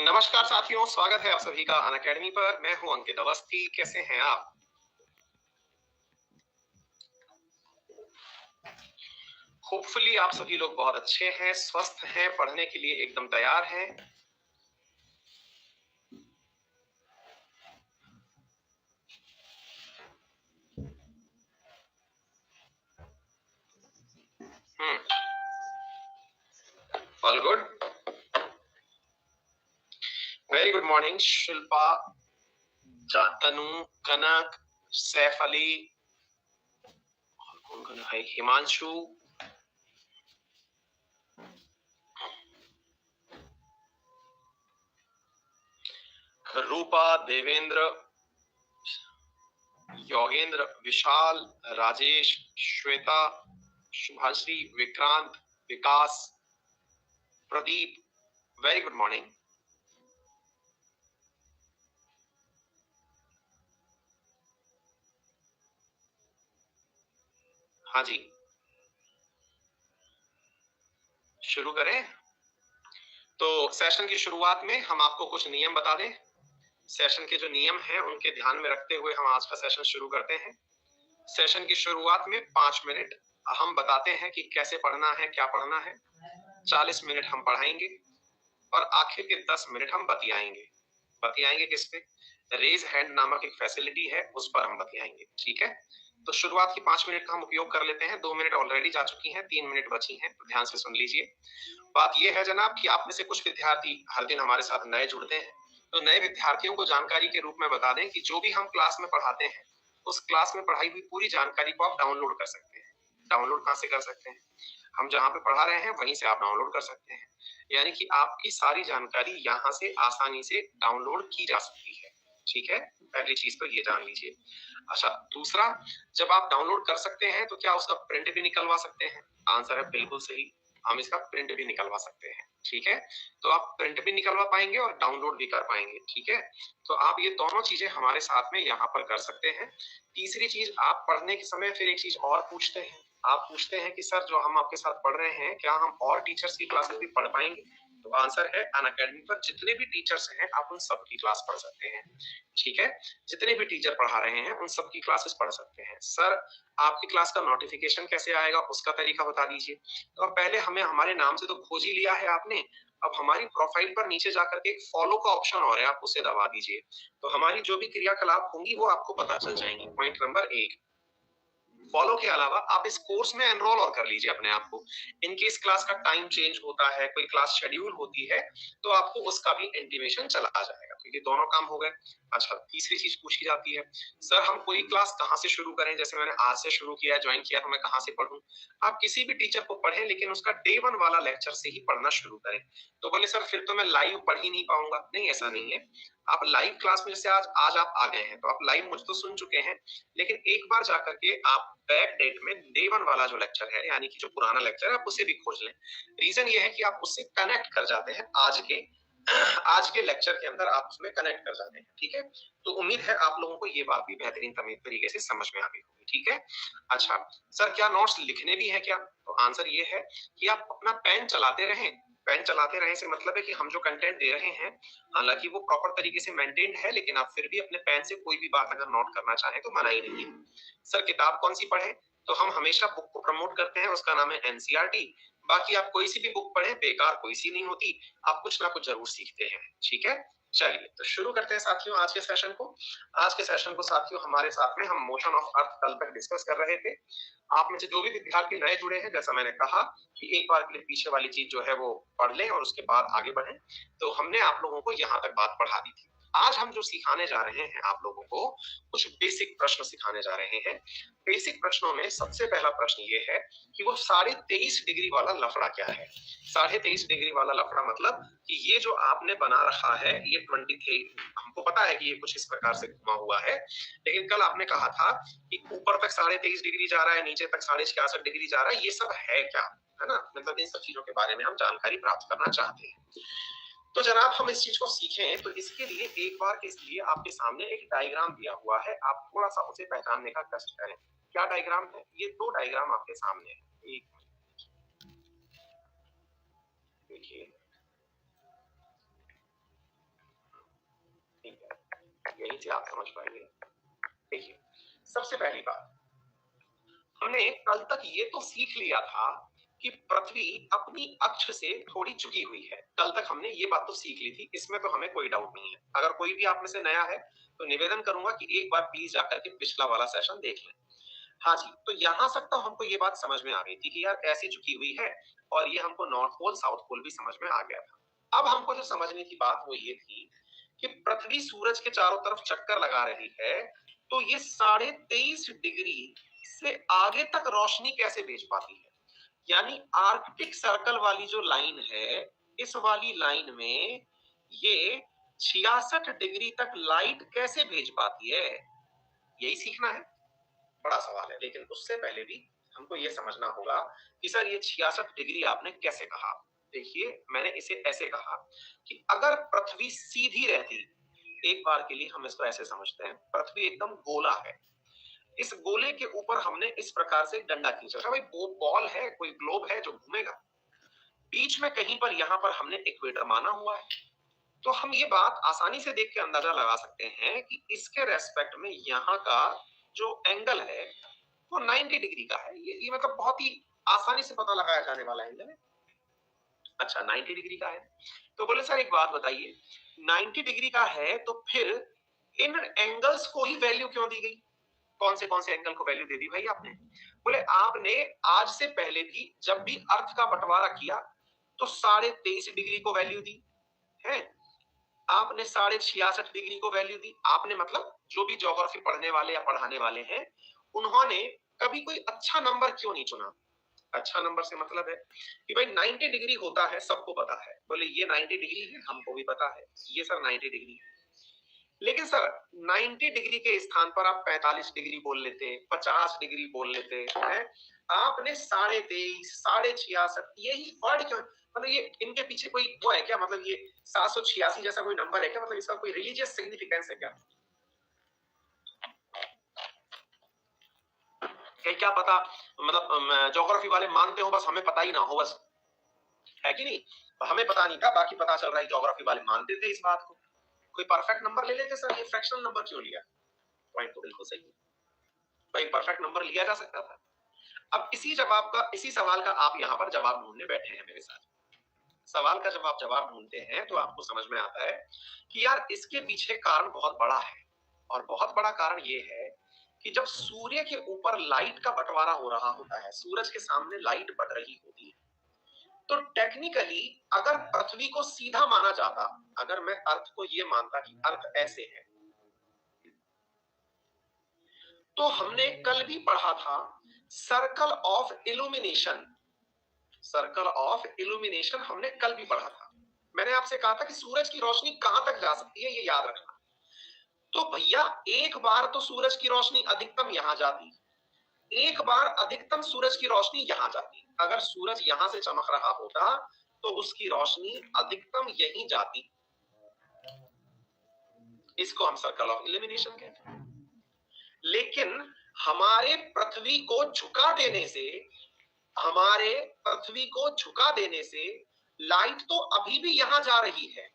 नमस्कार साथियों, स्वागत है आप सभी का अनअकैडमी पर। मैं हूं अंकित अवस्थी। कैसे हैं आप? होपफुली आप सभी लोग बहुत अच्छे हैं, स्वस्थ हैं, पढ़ने के लिए एकदम तैयार हैं। All good. Very good morning Shilpa, Tanu, Kanak, Saif Ali, कौन है, Himanshu, Rupa, Devendra, Yogendra, Vishal, Rajesh, Shweta, Shubhashree, Vikrant, Vikas, Pradeep. Very good morning. हाँ जी, शुरू करें। तो सेशन की शुरुआत में हम आपको कुछ नियम बता दें। सेशन के जो नियम हैं उनके ध्यान में रखते हुए हम आज का सेशन शुरू करते हैं। सेशन की शुरुआत में 5 मिनट हम बताते हैं कि कैसे पढ़ना है, क्या पढ़ना है। 40 मिनट हम पढ़ाएंगे और आखिर के 10 मिनट हम बतियाएंगे। बतियाएंगे किस पे? रेज हैंड नामक एक फैसिलिटी है, उस पर हम बतियाएंगे। ठीक है, तो शुरुआत की 5 मिनट का हम उपयोग कर लेते हैं। 2 मिनट ऑलरेडी जा चुकी हैं, 3 मिनट बची हैं, तो ध्यान से सुन लीजिए। बात यह है जनाब कि आप में से कुछ विद्यार्थी हर दिन हमारे साथ नए जुड़ते हैं, तो नए विद्यार्थियों को जानकारी के रूप में बता दें कि जो भी हम क्लास में पढ़ाते हैं उस क्लास में पढ़ाई हुई पूरी जानकारी को आप डाउनलोड कर सकते हैं। डाउनलोड कहाँ से कर सकते हैं? हम जहाँ पे पढ़ा रहे हैं वहीं से आप डाउनलोड कर सकते हैं, यानी कि आपकी सारी जानकारी यहाँ से आसानी से डाउनलोड की जा सकती है। ठीक है, पहली चीज तो ये जान लीजिए। अच्छा, दूसरा, जब आप डाउनलोड कर सकते हैं तो क्या उसका प्रिंट भी निकलवा सकते हैं? आंसर है बिल्कुल सही, हम इसका प्रिंट भी निकलवा सकते हैं। ठीक है, तो आप प्रिंट भी निकलवा पाएंगे और डाउनलोड भी कर पाएंगे। ठीक है, तो आप ये दोनों चीजें हमारे साथ में यहाँ पर कर सकते हैं। तीसरी चीज, आप पढ़ने के समय फिर एक चीज और पूछते हैं। आप पूछते हैं कि सर जो हम आपके साथ पढ़ रहे हैं क्या हम और टीचर्स की क्लासेस भी पढ़ पाएंगे? तो आंसर है अनअकैडमी पर जितने भी टीचर्स हैं आप उन सबकी क्लास पढ़ सकते हैं। ठीक है, जितने भी टीचर पढ़ा रहे हैं उन सबकी क्लासेस पढ़ सकते हैं। सर आपकी क्लास का नोटिफिकेशन कैसे आएगा, उसका तरीका बता दीजिए। तो अब पहले हमें हमारे नाम से तो खोज ही लिया है आपने, अब हमारी प्रोफाइल पर नीचे जाकर के एक फॉलो का ऑप्शन और है, आप उसे दबा दीजिए। तो हमारी जो भी क्रियाकलाप होंगी वो आपको पता चल जाएंगी। Point number 1। फॉलो के अलावा आप इस कोर्स में एनरोल और कर लीजिए अपने आप को। इनकेस क्लास का टाइम चेंज होता है, कोई क्लास शेड्यूल होती है, तो आपको उसका भी इंटीमेशन चला जाएगा। तो ये दोनों काम हो गए। अच्छा, तीसरी चीज पूछी जाती है, सर हम कोई क्लास कहाँ से शुरू करें? जैसे मैंने आज से शुरू किया, ज्वाइन किया, तो मैं कहाँ से पढ़ूं? आप किसी भी टीचर को पढ़ें, लेकिन उसका डे 1 वाला लेक्चर से ही पढ़ना शुरू करें। तो बोले सर फिर तो मैं लाइव पढ़ ही नहीं पाऊंगा। नहीं, ऐसा नहीं है। आप लाइव क्लास में, जैसे आज आज आप आ गए हैं तो आप लाइव मुझ तो सुन चुके हैं, लेकिन एक बार जाकर के आप बैक डेट में डे 1 वाला जो लेक्चर है, यानी कि जो पुराना लेक्चर है, आप उसे भी खोज लें। रीजन ये है कि आप उससे कनेक्ट कर जाते हैं आज के लेक्चर के अंदर आप उसमें कनेक्ट कर जाते हैं। ठीक है, तो उम्मीद है आप लोगों को ये बात भी बेहतरीन तरीके से समझ में आ गई होगी। ठीक है, अच्छा सर क्या नोट्स लिखने भी है क्या? तो आंसर ये है कि आप अपना पेन चलाते रहें। पेन चलाते रहें से मतलब है कि हम जो कंटेंट दे रहे हैं, हालांकि वो प्रॉपर तरीके से मेंटेन्ड है, लेकिन आप फिर भी अपने पेन से कोई भी बात अगर नोट करना चाहें तो मना ही नहीं है। सर किताब कौन सी पढ़े? तो हम हमेशा बुक को प्रमोट करते हैं, उसका नाम है एनसीईआरटी। बाकी आप कोई सी भी बुक पढ़ें, बेकार कोई सी नहीं होती, आप कुछ ना कुछ जरूर सीखते हैं। ठीक है, चलिए तो शुरू करते हैं साथियों आज के सेशन को। आज के सेशन को साथियों हमारे साथ में हम मोशन ऑफ अर्थ कल तक डिस्कस कर रहे थे। आप में से जो भी विद्यार्थी नए जुड़े हैं, जैसा मैंने कहा कि एक बार के लिए पीछे वाली चीज जो है वो पढ़ लें और उसके बाद आगे बढ़ें। तो हमने आप लोगों को यहाँ तक बात पढ़ा दी थी। आज हम जो सिखाने जा रहे हैं आप लोगों को, कुछ बेसिक प्रश्न सिखाने जा रहे हैं। बेसिक प्रश्नों में सबसे पहला प्रश्न ये है कि वो 23.5 डिग्री वाला लफड़ा क्या है? 23.5 डिग्री वाला लफड़ा मतलब कि ये जो आपने बना रखा है, ये 23, हमको पता है कि ये कुछ इस प्रकार से घुमा हुआ है, लेकिन कल आपने कहा था कि ऊपर तक 23.5 डिग्री जा रहा है, नीचे तक 66.5 डिग्री जा रहा है, ये सब है क्या? है ना, मतलब इन सब चीजों के बारे में हम जानकारी प्राप्त करना चाहते हैं। तो जनाब हम इस चीज को सीखें तो इसके लिए एक बार के लिए आपके सामने एक डायग्राम दिया हुआ है, आप थोड़ा सा उसे पहचानने का कष्ट करें। क्या डायग्राम है? ये 2 डायग्राम आपके सामने है। एक देखिए, ठीक है, यही से आप समझ पाएंगे। देखिए, सबसे पहली बात, हमने कल तक ये तो सीख लिया था कि पृथ्वी अपनी अक्ष से थोड़ी झुकी हुई है। कल तक हमने ये बात तो सीख ली थी, इसमें तो हमें कोई डाउट नहीं है। अगर कोई भी आप में से नया है तो निवेदन करूंगा कि एक बार प्लीज जाकर के पिछला वाला सेशन देख लें। हाँ जी, तो यहां तक तो हमको ये बात समझ में आ गई थी कि यार ऐसी झुकी हुई है, और ये हमको नॉर्थ पोल साउथ पोल भी समझ में आ गया था। अब हमको जो समझने की बात वो ये थी कि पृथ्वी सूरज के चारों तरफ चक्कर लगा रही है, तो ये 23.5 डिग्री से आगे तक रोशनी कैसे भेज पाती है। यानी आर्कटिक सर्कल वाली जो लाइन है, इस वाली लाइन में ये 66 डिग्री तक लाइट कैसे भेज पाती है, यही सीखना है। बड़ा सवाल है, लेकिन उससे पहले भी हमको ये समझना होगा कि सर ये 66 डिग्री आपने कैसे कहा। देखिए, मैंने इसे ऐसे कहा कि अगर पृथ्वी सीधी रहती, एक बार के लिए हम इसको ऐसे समझते हैं, पृथ्वी एकदम गोला है, इस गोले के ऊपर हमने इस प्रकार से डंडा खींचा, भाई वो बॉल है, कोई ग्लोब है जो घूमेगा, बीच में कहीं पर यहाँ पर हमने इक्वेटर माना हुआ है, तो हम ये बात आसानी से देख के अंदाजा लगा सकते हैं कि इसके रेस्पेक्ट में यहाँ का जो एंगल है वो 90 डिग्री का है। ये मतलब बहुत ही आसानी से पता लगाया जाने वाला एंगल है। अच्छा, 90 डिग्री का है, तो बोले सर एक बात बताइए, 90 डिग्री का है तो फिर इन एंगल्स को ही वैल्यू क्यों दी गई? कौन से एंगल को वैल्यू दे दी भाई आपने? बोले आपने आज से पहले भी जब भी अर्थ का बंटवारा किया तो 23.5 डिग्री को वैल्यू दी है, आपने 66.5 डिग्री को वैल्यू दी। आपने मतलब जो भी ज्योग्राफी पढ़ने वाले या पढ़ाने वाले हैं, उन्होंने कभी कोई अच्छा नंबर क्यों नहीं चुना? अच्छा नंबर से मतलब है कि भाई 90 डिग्री होता है, सबको पता है। बोले ये 90 डिग्री है, हमको भी पता है, ये सर 90 डिग्री है। लेकिन सर 90 डिग्री के स्थान पर आप 45 डिग्री बोल लेते, 50 डिग्री बोल लेते हैं, आपने 23.5, 66.5 यही वर्ड क्यों? मतलब ये इनके पीछे कोई वो है क्या? मतलब ये 786 जैसा कोई नंबर है क्या? मतलब इसका कोई रिलीजियस सिग्निफिकेंस है क्या? क्या पता, मतलब ज्योग्राफी वाले मानते हो बस हमें पता ही ना हो, बस, है कि नहीं? हमें पता नहीं था, बाकी पता चल रहा है ज्योग्राफी वाले मानते थे इस बात को। कोई परफेक्ट नंबर ले लेते सर, ये फ्रैक्शनल नंबर क्यों लिया? पॉइंट तो बिल्कुल सही है भाई, परफेक्ट नंबर लिया जा सकता था। अब इसी सवाल का आप यहाँ पर जवाब ढूंढने बैठे हैं मेरे साथ। सवाल का जब आप जवाब ढूंढते हैं तो आपको समझ में आता है कि यार इसके पीछे कारण बहुत बड़ा है, और बहुत बड़ा कारण ये है कि जब सूर्य के ऊपर लाइट का बंटवारा हो रहा होता है, सूरज के सामने लाइट बढ़ रही होती है, तो टेक्निकली अगर पृथ्वी को सीधा माना जाता, अगर मैं अर्थ को ये मानता कि अर्थ ऐसे है, तो हमने कल भी पढ़ा था circle of illumination. Circle of illumination हमने कल भी पढ़ा था। मैंने आपसे कहा था कि सूरज की रोशनी कहां तक जा सकती है, ये याद रखना। तो भैया एक बार तो सूरज की रोशनी अधिकतम यहां जाती, एक बार अधिकतम सूरज की रोशनी यहां जाती। अगर सूरज यहां से चमक रहा होता तो उसकी रोशनी अधिकतम यहीं जाती। इसको हम सर्कल ऑफ इल्यूमिनेशन कहते हैं। लेकिन हमारे पृथ्वी को झुका देने से, हमारे पृथ्वी को झुका देने से लाइट तो अभी भी यहां जा रही है,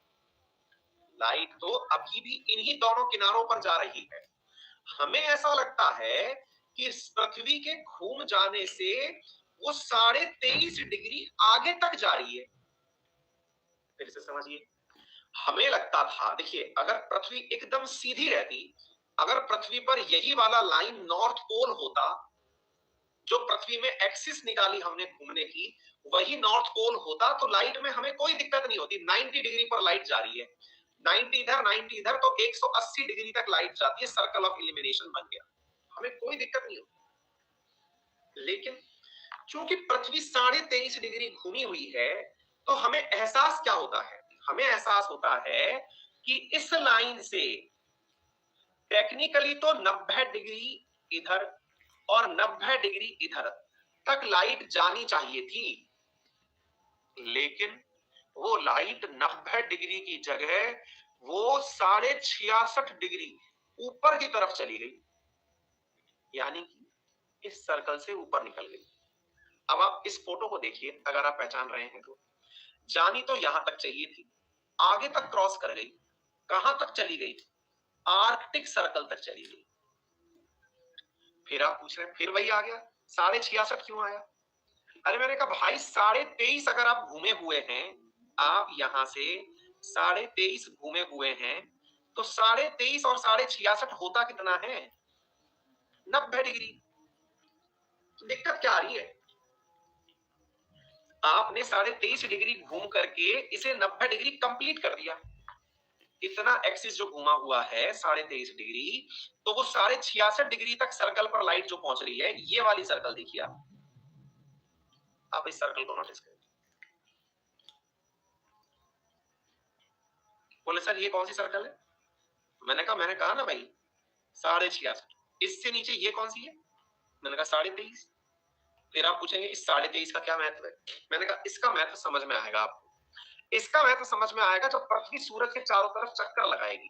लाइट तो अभी भी इन्हीं दोनों किनारों पर जा रही है। हमें ऐसा लगता है कि इस पृथ्वी के घूम जाने से वो 23.5 डिग्री आगे तक जा रही है। फिर से समझिए, हमें लगता था, देखिए अगर पृथ्वी एकदम सीधी रहती, अगर पृथ्वी पर यही वाला लाइन नॉर्थ पोल होता, जो पृथ्वी में एक्सिस निकाली हमने घूमने की, वही नॉर्थ पोल होता, तो लाइट में हमें कोई दिक्कत नहीं होती। 90 डिग्री पर लाइट जा रही है, 90 इधर 90 इधर, तो 180 डिग्री तक लाइट जाती है, सर्कल ऑफ इल्यूमिनेशन बन गया, हमें कोई दिक्कत नहीं होती। लेकिन चूंकि पृथ्वी 23.5 डिग्री घूमी हुई है, तो हमें एहसास क्या होता है? हमें एहसास होता है कि इस लाइन से टेक्निकली तो 90 डिग्री इधर और 90 डिग्री इधर तक लाइट जानी चाहिए थी, लेकिन वो लाइट 90 डिग्री की जगह वो 66.5 डिग्री ऊपर की तरफ चली गई, यानी कि इस सर्कल से ऊपर निकल गई। अब आप इस फोटो को देखिए, अगर आप पहचान रहे हैं तो जानी तो यहां तक चाहिए थी, आगे तक क्रॉस कर गई। कहां तक चली गई? आर्कटिक सर्कल तक चली गई। फिर आप पूछ रहे हैं फिर वही आ गया 66.5 क्यों आया? अरे मैंने कहा भाई 23.5 अगर आप घूमे हुए हैं, आप यहां से 23.5 घूमे हुए हैं, तो 23.5 और 66.5 होता कितना है? 90 डिग्री। तो दिक्कत क्या आ रही है? आपने 23.5 डिग्री घूम करके इसे 90 डिग्री कंप्लीट कर दिया। इतना एक्सिस जो घूमा हुआ है 23.5 डिग्री, तो वो 66.5 डिग्री तक सर्कल पर लाइट जो पहुंच रही है, ये वाली सर्कल देखिए आप इस सर्कल को नोटिस करें। बोले सर ये कौन सी सर्कल है? मैंने कहा ना भाई 66.5। इससे नीचे ये कौन सी है? मैंने कहा 23.5। फिर आप पूछेंगे इस 23.5 का क्या महत्व है? मैंने कहा इसका महत्व समझ में आएगा आपको। इसका महत्व समझ में आएगा जब पृथ्वी सूरज के चारों तरफ चक्कर लगाएगी।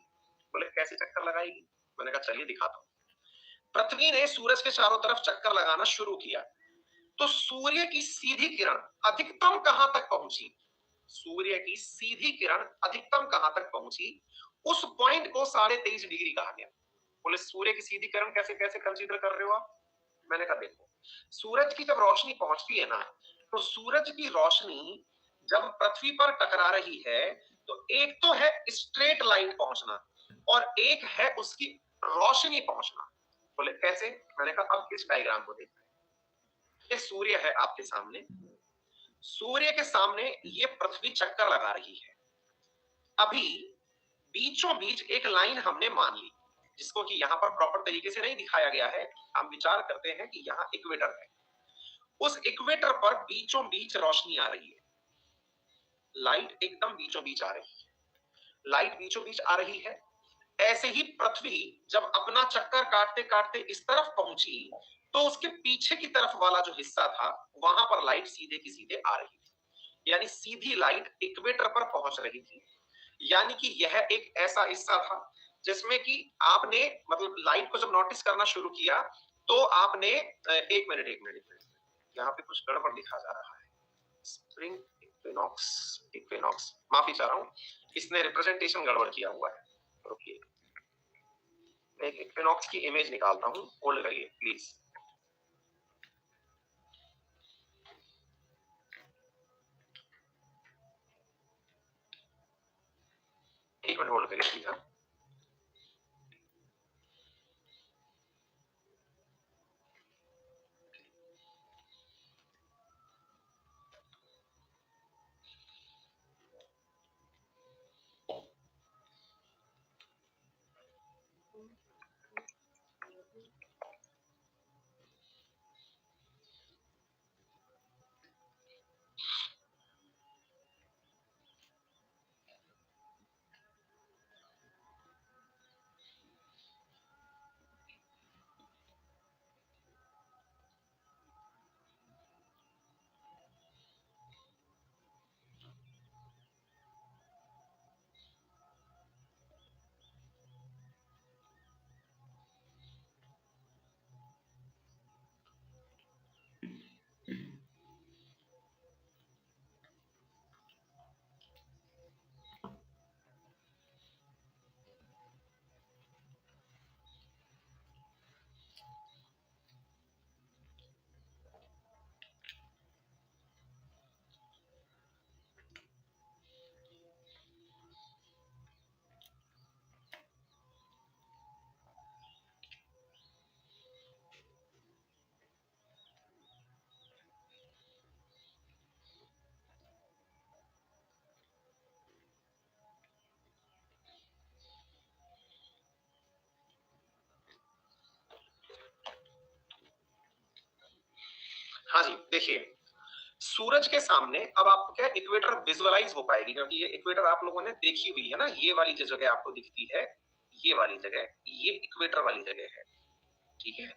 बोले कैसे चक्कर लगाएगी? मैंने कहा चलिए दिखाता हूं। पृथ्वी ने सूरज के चारों तरफ चक्कर लगाना शुरू किया, तो सूर्य की सीधी किरण अधिकतम कहां तक पहुंची? सूर्य की सीधी किरण अधिकतम कहां तक पहुंची? उस पॉइंट को 23.5 डिग्री कहा गया। बोले सूर्य की सीधी किरण कैसे कैसे कंसीडर कर रहे हो आप? मैंने कहा देखो, सूरज की जब रोशनी पहुंचती है ना, तो सूरज की रोशनी जब पृथ्वी पर टकरा रही है, तो एक तो है स्ट्रेट लाइन पहुंचना और एक है उसकी रोशनी पहुंचना। बोले कैसे? मैंने कहा अब इस डायग्राम को देखते हैं। ये सूर्य है आपके सामने, सूर्य के सामने ये पृथ्वी चक्कर लगा रही है। अभी बीचों बीच एक लाइन हमने मान ली, जिसको कि यहां पर प्रॉपर तरीके से नहीं दिखाया गया है। हम विचार करते हैं कि यहां इक्वेटर है, उस इक्वेटर पर बीचों बीच रोशनी आ रही है, लाइट एकदम बीचों बीच आ रही है, लाइट बीचों बीच आ रही है। ऐसे ही पृथ्वी जब अपना चक्कर काटते काटते इस तरफ पहुंची, तो उसके पीछे की तरफ वाला जो हिस्सा था, वहां पर लाइट सीधे की सीधे आ रही थी, यानी सीधी लाइट इक्वेटर पर पहुंच रही थी। यानी कि यह एक ऐसा हिस्सा था जिसमें कि आपने मतलब लाइट को जब नोटिस करना शुरू किया, तो आपने एक मिनट यहाँ पे कुछ गड़बड़ लिखा जा रहा है। स्प्रिंग इक्विनॉक्स, इक्विनॉक्स माफी चाह रहा हूँ, इसने रिप्रेजेंटेशन गड़बड़ किया हुआ है। रुकिए मैं एक इक्विनॉक्स की इमेज निकालता हूँ, होल्ड करिए प्लीज। एक मिनट होल्ड करिए प्लीज। हाँ जी देखिए, सूरज के सामने अब आपको क्या इक्वेटर विजुअलाइज हो पाएगी, क्योंकि ये इक्वेटर आप लोगों ने देखी हुई है ना, ये वाली जो जगह आपको दिखती है, ये वाली जगह, ये इक्वेटर वाली जगह है, ठीक है।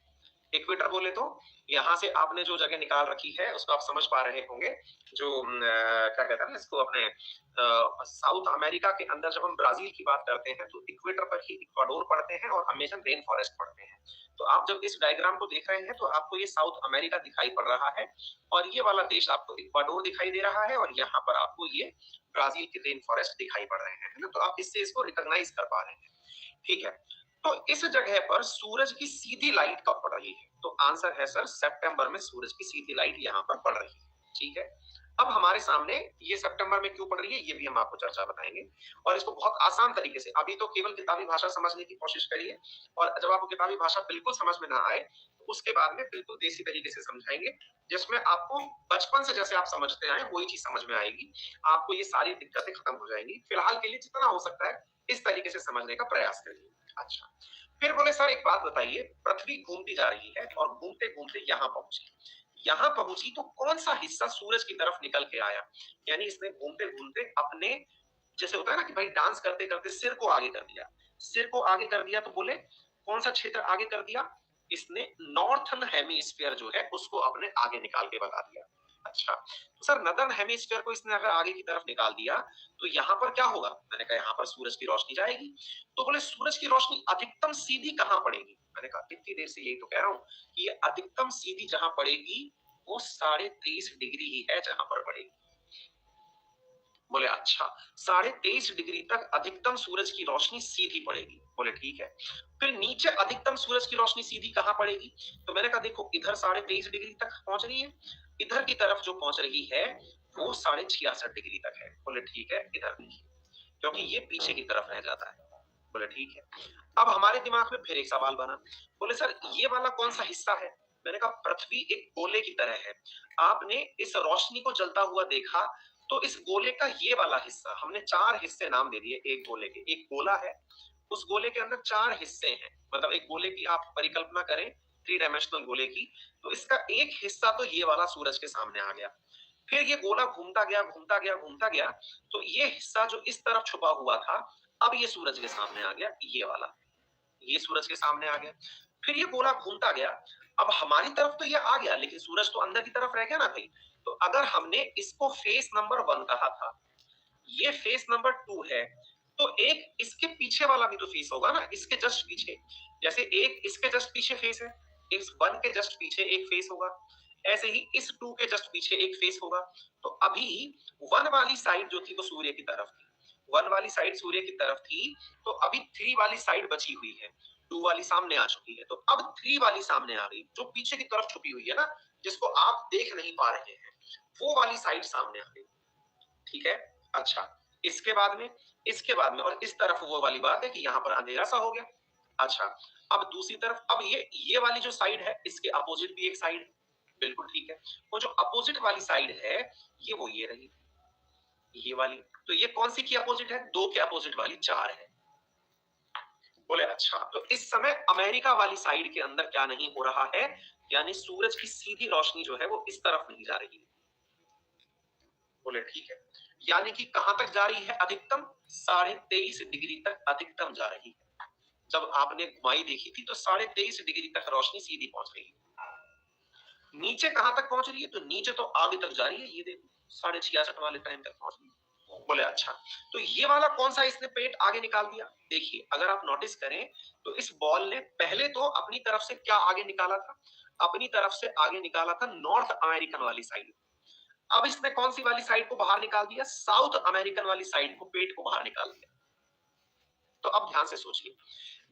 इक्वेटर बोले तो यहाँ से आपने जो जगह निकाल रखी है उसको आप समझ पा रहे होंगे, जो क्या कहते हैं ना इसको, अपने साउथ अमेरिका के अंदर जब हम ब्राजील की बात करते हैं तो इक्वेटर पर ही इक्वाडोर पड़ते हैं और अमेजन रेन फॉरेस्ट पड़ते हैं। तो आप जब इस डायग्राम को देख रहे हैं तो आपको ये साउथ अमेरिका दिखाई पड़ रहा है और ये वाला देश आपको इक्वाडोर दिखाई दे रहा है और यहाँ पर आपको ये ब्राजील के रेन फॉरेस्ट दिखाई पड़ रहे हैं, है ना। तो आप इससे इसको रिकॉग्नाइज कर पा रहे हैं, ठीक है। तो इस जगह पर सूरज की सीधी लाइट कब पड़ रही है? तो आंसर है सर सितंबर में सूरज की सीधी लाइट यहाँ पर पड़ रही है, ठीक है। अब हमारे सामने ये सितंबर में क्यों पड़ रही है ये भी हम आपको चर्चा बताएंगे और इसको बहुत आसान तरीके से, अभी तो केवल किताबी भाषा समझने की कोशिश करिए और जब आपको किताबी भाषा बिल्कुल समझ में ना आए तो उसके बाद में बिल्कुल देसी तरीके से समझाएंगे, जिसमें आपको बचपन से जैसे आप समझते आए वही चीज समझ में आएगी, आपको ये सारी दिक्कतें खत्म हो जाएंगी। फिलहाल के लिए जितना हो सकता है इस तरीके से समझने का प्रयास करिए। अच्छा, फिर बोले सर एक बात बताइए, पृथ्वी घूमती जा रही है और घूमते घूमते यहाँ पहुंची तो कौन सा हिस्सा सूरज की तरफ निकल के आया? यानी इसने घूमते घूमते अपने, जैसे होता है ना कि भाई डांस करते करते सिर को आगे कर दिया, सिर को आगे कर दिया, तो बोले कौन सा क्षेत्र आगे कर दिया? इसने नॉर्थर्न हेमिस्फीयर जो है उसको अपने आगे निकाल के बता दिया। अच्छा, तो सर नदर्न हेमिस्फीयर को इसने अगर आगे की तरफ निकाल दिया तो यहाँ पर क्या होगा? मैंने कहा यहाँ पर सूरज की रोशनी जाएगी। तो बोले सूरज की रोशनी अधिकतम सीधी कहाँ पड़ेगी? मैंने कहा इतनी देर से यही तो कह रहा हूँ कि ये अधिकतम सीधी जहां पड़ेगी वो 23.5 डिग्री ही है जहां पर पड़ेगी। बोले अच्छा, 23.5 डिग्री तक अधिकतम सूरज की रोशनी सीधी पड़ेगी। बोले ठीक है, फिर नीचे अधिकतम सूरज की रोशनी सीधी कहां पड़ेगी? तो मैंने कहा देखो इधर 23.5 डिग्री तक पहुंच रही है, इधर की तरफ जो पहुंच रही है वो 66.5 डिग्री तक है। बोले ठीक है, इधर देखिए क्योंकि ये पीछे की तरफ रह जाता है। बोले ठीक है। अब हमारे दिमाग में फिर एक सवाल बना, बोले सर ये वाला कौन सा हिस्सा है? मैंने कहा पृथ्वी एक गोले की तरह है, आपने इस रोशनी को जलता हुआ देखा तो इस गोले का ये वाला हिस्सा, हमने 4 हिस्से नाम दे दिए एक गोले के। एक गोला है, उस गोले के अंदर 4 हिस्से हैं, मतलब एक गोले की आप परिकल्पना करें 3 डायमेंशनल गोले की, तो इसका एक हिस्सा तो ये वाला सूरज के सामने आ गया। फिर ये गोला घूमता गया घूमता गया घूमता गया, तो ये हिस्सा जो इस तरफ छुपा हुआ था अब ये सूरज के सामने आ गया, ये वाला, ये सूरज के सामने आ गया। फिर ये गोला घूमता गया, अब हमारी तरफ तो ये आ गया लेकिन सूरज तो अंदर की तरफ रह गया ना भाई। तो अगर हमने इसको फेस नंबर 1 कहा था, ये फेस नंबर 2 है, तो एक इसके पीछे वाला भी तो फेस होगा ना, इसके जस्ट पीछे, जैसे एक इसके जस्ट पीछे फेस है, इस 1 के जस्ट पीछे एक फेस होगा, ऐसे ही इस 2 के जस्ट पीछे एक फेस होगा। तो अभी 1 वाली साइड जो थी वो सूर्य की तरफ थी, 1 वाली साइड सूर्य की तरफ थी, तो अभी 3 वाली साइड बची हुई है, 2 वाली सामने आ चुकी है, तो अब 3 वाली सामने आ गई, जो पीछे की तरफ छुपी हुई है ना, जिसको आप देख नहीं पा रहे हैं, वो वाली साइड सामने आ गई, ठीक है। अच्छा, इसके बाद में और इस तरफ वो वाली बात है कि यहाँ पर अंधेरा सा हो गया। अच्छा, अब दूसरी तरफ, अब ये वाली जो साइड है इसके अपोजिट भी एक साइड है, बिल्कुल ठीक है। वो जो अपोजिट वाली साइड है ये रही, ये वाली, तो ये कौन सी की अपोजिट है? 2 के अपोजिट वाली 4 है। बोले अच्छा, तो इस समय अमेरिका वाली साइड के अंदर क्या नहीं हो रहा है, यानी सूरज की सीधी रोशनी जो है वो इस तरफ नहीं जा रही है। बोले ठीक है, यानी कि कहां तक जा रही है? अधिकतम 23.5 डिग्री तक अधिकतम जा रही है। जब आपने घुमाई देखी थी तो 23.5 डिग्री तक रोशनी सीधी पहुंच रही है। नीचे कहां तक पहुंच रही है? तो नीचे तो आगे तक जा रही है, ये देखो 66.5 वाले टाइम तक पहुंच रही है। बोले अच्छा, तो ये वाला कौन सा इसने पेट आगे निकाल दिया? देखिए अगर आप नोटिस करें तो इस बॉल ने पहले तो अपनी तरफ से क्या आगे निकाला था? अपनी तरफ से आगे निकाला था नॉर्थ अमेरिकन वाली साइड। अब इसने कौन सी वाली साइड को बाहर निकाल दिया? साउथ अमेरिकन वाली साइड को, पेट को बाहर निकाल दिया। तो अब ध्यान से सोचिए,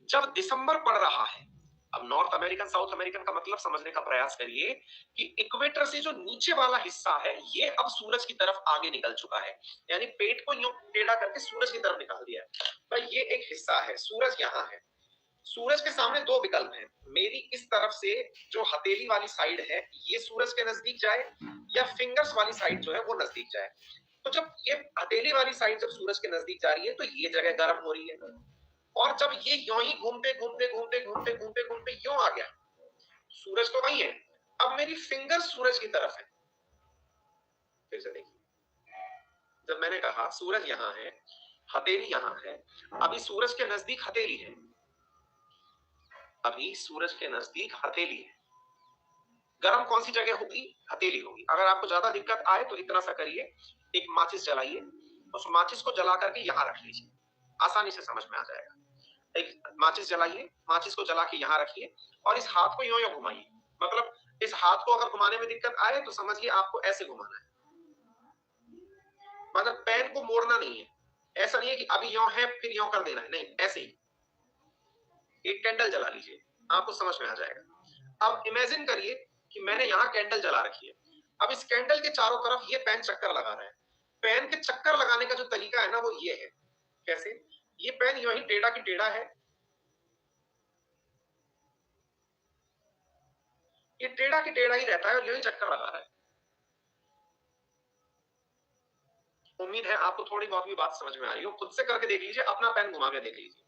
जब दिसंबर पड़ रहा है, अब नॉर्थ अमेरिकन साउथ अमेरिकन का मतलब समझने का प्रयास करिए कि इक्वेटर से जो नीचे वाला हिस्सा है ये अब सूरज की तरफ आगे निकल चुका है, यानी पेट को यूं टेढ़ा करके सूरज की तरफ निकाल दिया है। भाई ये एक हिस्सा है, सूरज यहाँ है, सूरज के सामने 2 विकल्प हैं, मेरी इस तरफ से जो हथेली वाली साइड है ये सूरज के नजदीक जाए या फिंगर्स वाली साइड जो है वो नजदीक जाए। तो जब ये हथेली वाली साइड जब सूरज के नजदीक जा रही है तो ये जगह गर्म हो रही है, और जब ये यूं ही घूमते घूमते घूमते घूमते घूमते घूमते यूं आ गया, सूरज तो वही है, अब मेरी फिंगर सूरज की तरफ है। फिर से देखिए, जब मैंने कहा सूरज यहाँ है, हथेली यहाँ है, अभी सूरज के नजदीक हथेली है, अभी सूरज के नजदीक हथेली है, गर्म कौन सी जगह होगी? हथेली होगी। अगर आपको ज्यादा दिक्कत आए तो इतना सा करिए, एक माचिस जलाइए, उस माचिस को जला करके यहाँ रख लीजिए, आसानी से समझ में आ जाएगा। एक माचिस जलाइए, माचिस को जला के यहाँ रखिए और इस हाथ को यूं यूं घुमाइए। मतलब इस हाथ को अगर घुमाने में दिक्कत आए तो समझिए आपको ऐसे घुमाना है, मतलब पेन को मोड़ना नहीं है। ऐसा नहीं है कि अभी यूं है फिर यूं कर देना है, नहीं, ऐसे ही। एक कैंडल जला लीजिए, आपको समझ में आ जाएगा। अब इमेजिन करिए कि मैंने यहाँ कैंडल जला रखी है। अब इस कैंडल के चारों तरफ ये पेन चक्कर लगा रहा है। पेन के चक्कर लगाने का जो तरीका है ना वो ये है। कैसे? ये पेन यूं ही टेढ़ा की टेढ़ा है, ये टेढ़ा की टेढ़ा ही रहता है और यूं ही चक्कर लगा रहा है। उम्मीद है आपको थोड़ी बहुत भी बात समझ में आ रही हो। खुद से करके देख लीजिए, अपना पेन घुमा के देख लीजिए।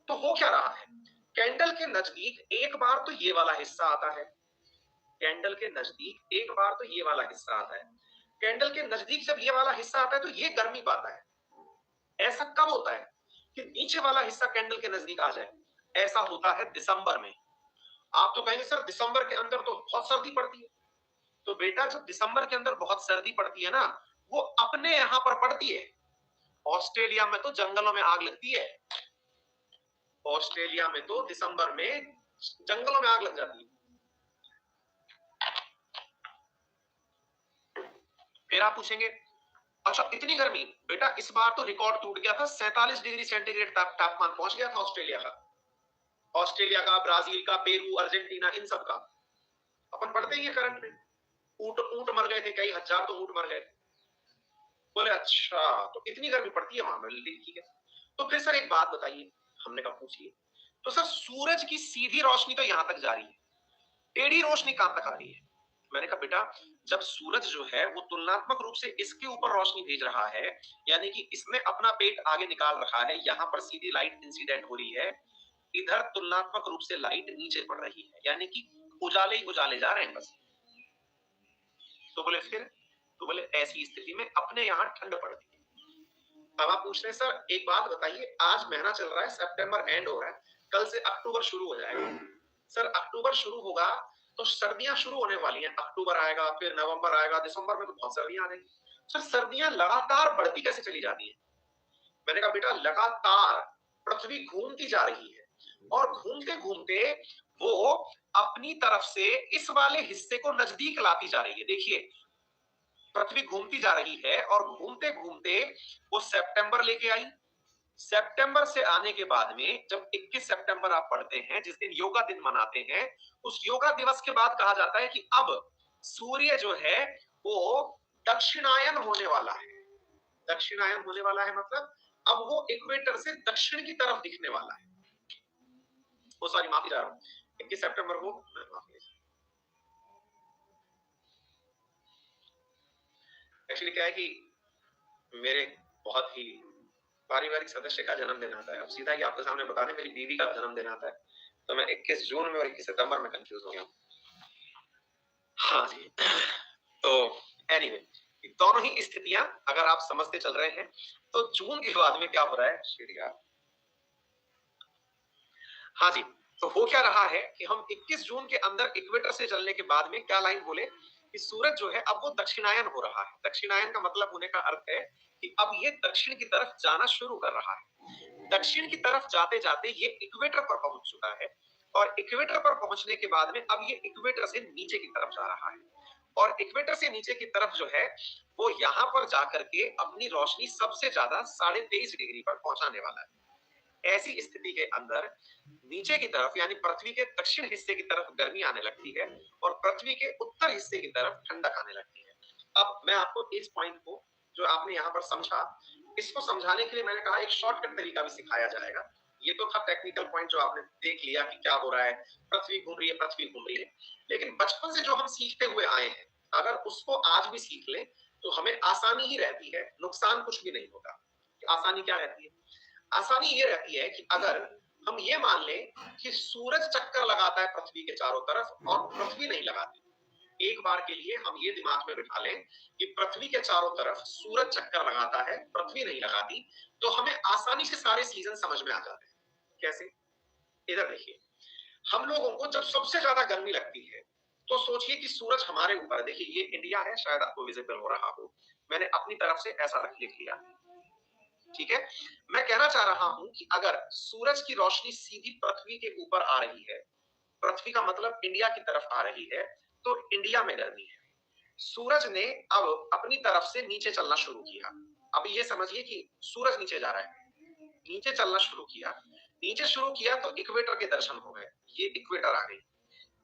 तो हो क्या रहा है? कैंडल के नजदीक एक बार तो ये वाला हिस्सा आता है, कैंडल के नजदीक एक बार तो ये वाला हिस्सा आता है। कैंडल के नजदीक जब ये वाला हिस्सा आता है तो ये गर्मी पाता है। ऐसा कब होता है कि नीचे वाला हिस्सा कैंडल के नजदीक आ जाए? ऐसा होता है दिसंबर में। आप तो कहेंगे सर दिसंबर के अंदर तो बहुत सर्दी पड़ती है। तो बेटा जब दिसंबर के अंदर बहुत सर्दी पड़ती है ना, वो अपने यहां पर पड़ती है। ऑस्ट्रेलिया में तो जंगलों में आग लगती है। ऑस्ट्रेलिया में तो दिसंबर में जंगलों में आग लग जाती है। फिर आप पूछेंगे अच्छा इतनी गर्मी? बेटा इस बार तो रिकॉर्ड टूट गया था, 47 डिग्री सेंटीग्रेड तापमान पहुंच गया था ऑस्ट्रेलिया का। ऑस्ट्रेलिया का, ब्राजील का, पेरू, अर्जेंटीना, इन सब का। अपन पढ़ते ही है करंट में। ऊंट ऊंट मर गए थे, कई हजार तो ऊंट मर गए थे। बोले अच्छा तो इतनी गर्मी पड़ती है वहां पर, ठीक है। तो फिर सर एक बात बताइए, हमने कहा पूछिए। तो सर सूरज की सीधी रोशनी तो यहां तक जा रही है, टेढ़ी रोशनी कहां तक आ रही है? मैंने कहा बेटा जब सूरज जो है वो तुलनात्मक रूप से इसके ऊपर रोशनी भेज रहा है, यानी कि इसने अपना पेट आगे निकाल रखा है, यहां पर सीधी लाइट इंसिडेंट हो रही है, इधर तुलनात्मक रूप से लाइट नीचे पड़ रही है, यानी कि उजाले ही उजाले जा रहे हैं बस। तो बोले फिर? तो बोले ऐसी स्थिति में अपने यहाँ ठंड पड़ती है। अब आप पूछ रहे हैं सर एक बात बताइए, आज महीना चल रहा है, सितंबर एंड हो रहा है, कल से अक्टूबर शुरू हो जाएगा। सर अक्टूबर शुरू होगा तो सर्दियां शुरू होने वाली हैं, अक्टूबर आएगा, फिर नवंबर आएगा, दिसंबर में तो बहुत सर्दियां आ रही। सर सर्दियां लगातार बढ़ती कैसे चली जाती है? मैंने कहा बेटा लगातार पृथ्वी घूमती जा रही है और घूमते घूमते वो अपनी तरफ से इस वाले हिस्से को नजदीक लाती जा रही है। देखिए पृथ्वी घूमती जा रही है और घूमते घूमते वो सितंबर लेके आई। सितंबर से आने के बाद में जब 21 सितंबर आप पढ़ते हैं, जिस दिन योगा दिन मनाते हैं, उस योगा दिवस के बाद कहा जाता है कि अब सूर्य जो है वो दक्षिणायन होने वाला है। दक्षिणायन होने वाला है मतलब अब वो इक्वेटर से दक्षिण की तरफ दिखने वाला है। वो सॉरी माफी चाह रहा हूँ, 21 सितंबर को एक्चुअली क्या है कि मेरे बहुत ही पारिवारिक सदस्य का जन्मदिन आता है। अब सीधा ही आपके सामने बता दें मेरी बीवी का जन्मदिन आता है, तो मैं 21 जून में और 21 सितंबर में कंफ्यूज हो गया। हाँ जी। तो एनीवे दोनों ही स्थितियां अगर आप समझते चल रहे हैं तो जून के बाद में क्या हो रहा है श्रीया? हाँ जी, तो हो क्या रहा है कि हम 21 जून के अंदर इक्वेटर से चलने के बाद में क्या लाइन बोले कि सूरज जो है अब वो दक्षिणायन हो रहा है। दक्षिणायन का मतलब होने का अर्थ है कि अब ये दक्षिण की तरफ जाना शुरू कर रहा है। दक्षिण की तरफ जाते जाते ये इक्वेटर पर पहुंच चुका है और इक्वेटर पर पहुंचने के बाद में अब ये इक्वेटर से नीचे की तरफ जा रहा है और इक्वेटर से नीचे की तरफ जो है वो यहाँ पर जाकर के अपनी रोशनी सबसे ज्यादा 23.5 डिग्री पर पहुंचाने वाला है। ऐसी स्थिति के अंदर नीचे की तरफ यानी पृथ्वी के दक्षिण हिस्से की तरफ गर्मी आने लगती है और पृथ्वी के उत्तर हिस्से की तरफ ठंडक आने लगती है। अब मैं आपको इस पॉइंट को जो आपने यहाँ पर समझा, इसको समझाने के लिए मैंने कहा एक शॉर्टकट तरीका भी सिखाया जाएगा। ये तो था टेक्निकल पॉइंट जो आपने देख लिया कि क्या हो रहा है, पृथ्वी घूम रही है, पृथ्वी घूम रही है। लेकिन बचपन से जो हम सीखते हुए आए हैं, अगर उसको आज भी सीख लें तो हमें आसानी ही रहती है, नुकसान कुछ भी नहीं होता। आसानी क्या रहती है? आसानी ये रहती है कि अगर हम ये मान लें कि सूरज चक्कर लगाता है पृथ्वी के चारों तरफ और पृथ्वी नहीं लगाती। एक बार के लिए हम ये दिमाग में बिठा लें कि पृथ्वी के चारों तरफ सूरज चक्कर लगाता है, पृथ्वी नहीं लगाती, तो हमें आसानी से सारे सीजन समझ में आ जाते हैं। कैसे? इधर देखिए, हम लोगों को जब सबसे ज्यादा गर्मी लगती है तो सोचिए कि सूरज हमारे ऊपर, देखिए ये इंडिया है, शायद आपको विजिबल हो रहा हो, मैंने अपनी तरफ से ऐसा लिख लिया, ठीक है। मैं कहना चाह रहा हूं कि अगर सूरज की रोशनी सीधी पृथ्वी के ऊपर आ रही है, पृथ्वी का मतलब इंडिया की तरफ आ रही है, तो इंडिया में गर्मी है। सूरज ने अब अपनी तरफ से नीचे चलना शुरू किया। अब ये समझिए कि सूरज नीचे जा रहा है, नीचे चलना शुरू किया, नीचे शुरू किया तो इक्वेटर के दर्शन हो गए, ये इक्वेटर आ गई।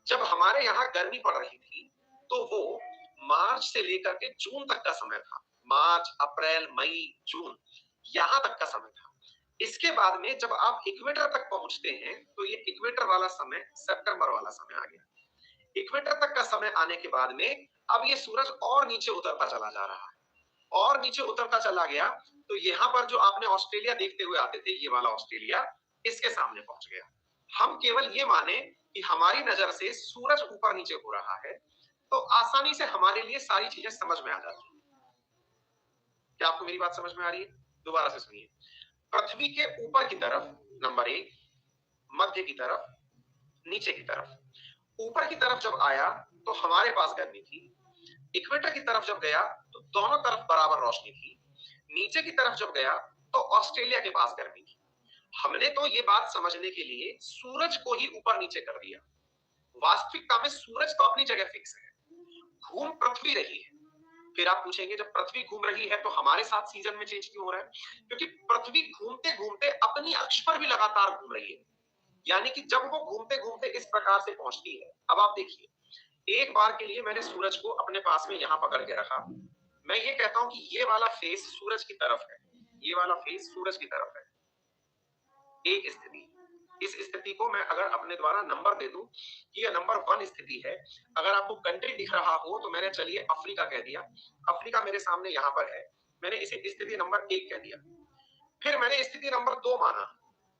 जब हमारे यहाँ गर्मी पड़ रही थी तो वो मार्च से लेकर के जून तक का समय था, मार्च अप्रैल मई जून, यहां तक का समय था। इसके बाद में जब आप इक्वेटर तक पहुंचते हैं तो ये इक्वेटर वाला समय सितंबर वाला समय आ गया। इक्वेटर तक का समय आने के बाद में अब ये सूरज और नीचे उतरता चला जा रहा है, और नीचे उतरता चला गया, तो यहाँ पर जो आपने ऑस्ट्रेलिया देखते हुए आते थे, ये वाला ऑस्ट्रेलिया इसके सामने पहुंच गया। हम केवल ये माने कि हमारी नजर से सूरज ऊपर नीचे हो रहा है, तो आसानी से हमारे लिए सारी चीजें समझ में आ जाती है। क्या आपको मेरी बात समझ में आ रही है? दोबारा से सुनिए। पृथ्वी के ऊपर की तरफ नंबर 1, मध्य की तरफ, नीचे की तरफ। ऊपर की तरफ जब आया तो हमारे पास गर्मी थी, इक्वेटर की तरफ जब गया तो दोनों तरफ बराबर रोशनी थी, नीचे की तरफ जब गया तो ऑस्ट्रेलिया के पास गर्मी थी। हमने तो ये बात समझने के लिए सूरज को ही ऊपर नीचे कर दिया। वास्तविकता में सूरज तो अपनी जगह फिक्स है, घूम पृथ्वी रही है। फिर आप पूछेंगे जब पृथ्वी घूम रही है तो हमारे साथ सीजन में चेंज क्यों हो रहा है? क्योंकि पृथ्वी घूमते घूमते अपनी अक्ष पर भी लगातार घूम रही है। यानी कि जब वो घूमते घूमते इस प्रकार से पहुंचती है, अब आप देखिए, एक बार के लिए मैंने सूरज को अपने पास में यहां पकड़ के रखा, मैं ये कहता हूं कि ये वाला फेस सूरज की तरफ है, ये वाला फेस सूरज की तरफ है, एक स्थिति। इस स्थिति को मैं अगर अपने द्वारा नंबर दे दूं कि यह नंबर 1 स्थिति है। अगर आपको कंट्री दिख रहा हो तो मैंने चलिए अफ्रीका कह दिया, अफ्रीका मेरे सामने यहां पर है, मैंने इसे स्थिति नंबर 1 कह दिया। फिर मैंने स्थिति नंबर 2 माना,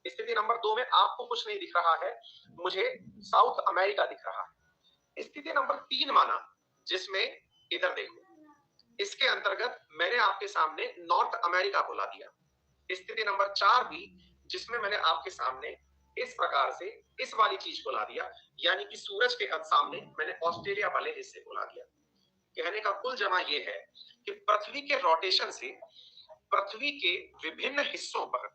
स्थिति नंबर 2 में आपको कुछ नहीं दिख रहा है, मुझे साउथ अमेरिका दिख रहा है। स्थिति नंबर 3 माना, जिसमें इधर देखो, इसके अंतर्गत मैंने आपके सामने नॉर्थ अमेरिका को ला दिया। स्थिति नंबर 4 भी, जिसमें मैंने आपके सामने इस प्रकार से इस वाली चीज को ला दिया, यानी कि सूरज के सामने मैंने ऑस्ट्रेलिया वाले हिस्से को ला दिया। कहने का कुल जमा यह है कि पृथ्वी के रोटेशन से पृथ्वी के विभिन्न हिस्सों पर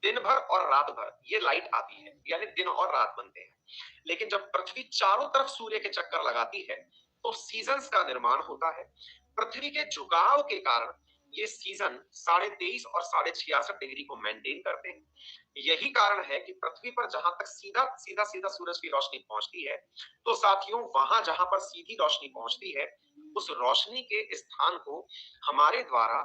दिन भर और रात भर ये लाइट आती है, यानी दिन और रात बनते हैं। लेकिन जब पृथ्वी चारों तरफ सूर्य के चक्कर लगाती है तो सीजन्स का निर्माण होता है। पृथ्वी के झुकाव के कारण ये सीजन 23.5 और 66.5 डिग्री को मेंटेन करते हैं। यही कारण है कि पृथ्वी पर जहां तक सीधा सीधा सीधा सूरज की रोशनी पहुंचती है, तो साथियों वहां जहां पर सीधी रोशनी पहुंचती है, उस रोशनी के स्थान को हमारे द्वारा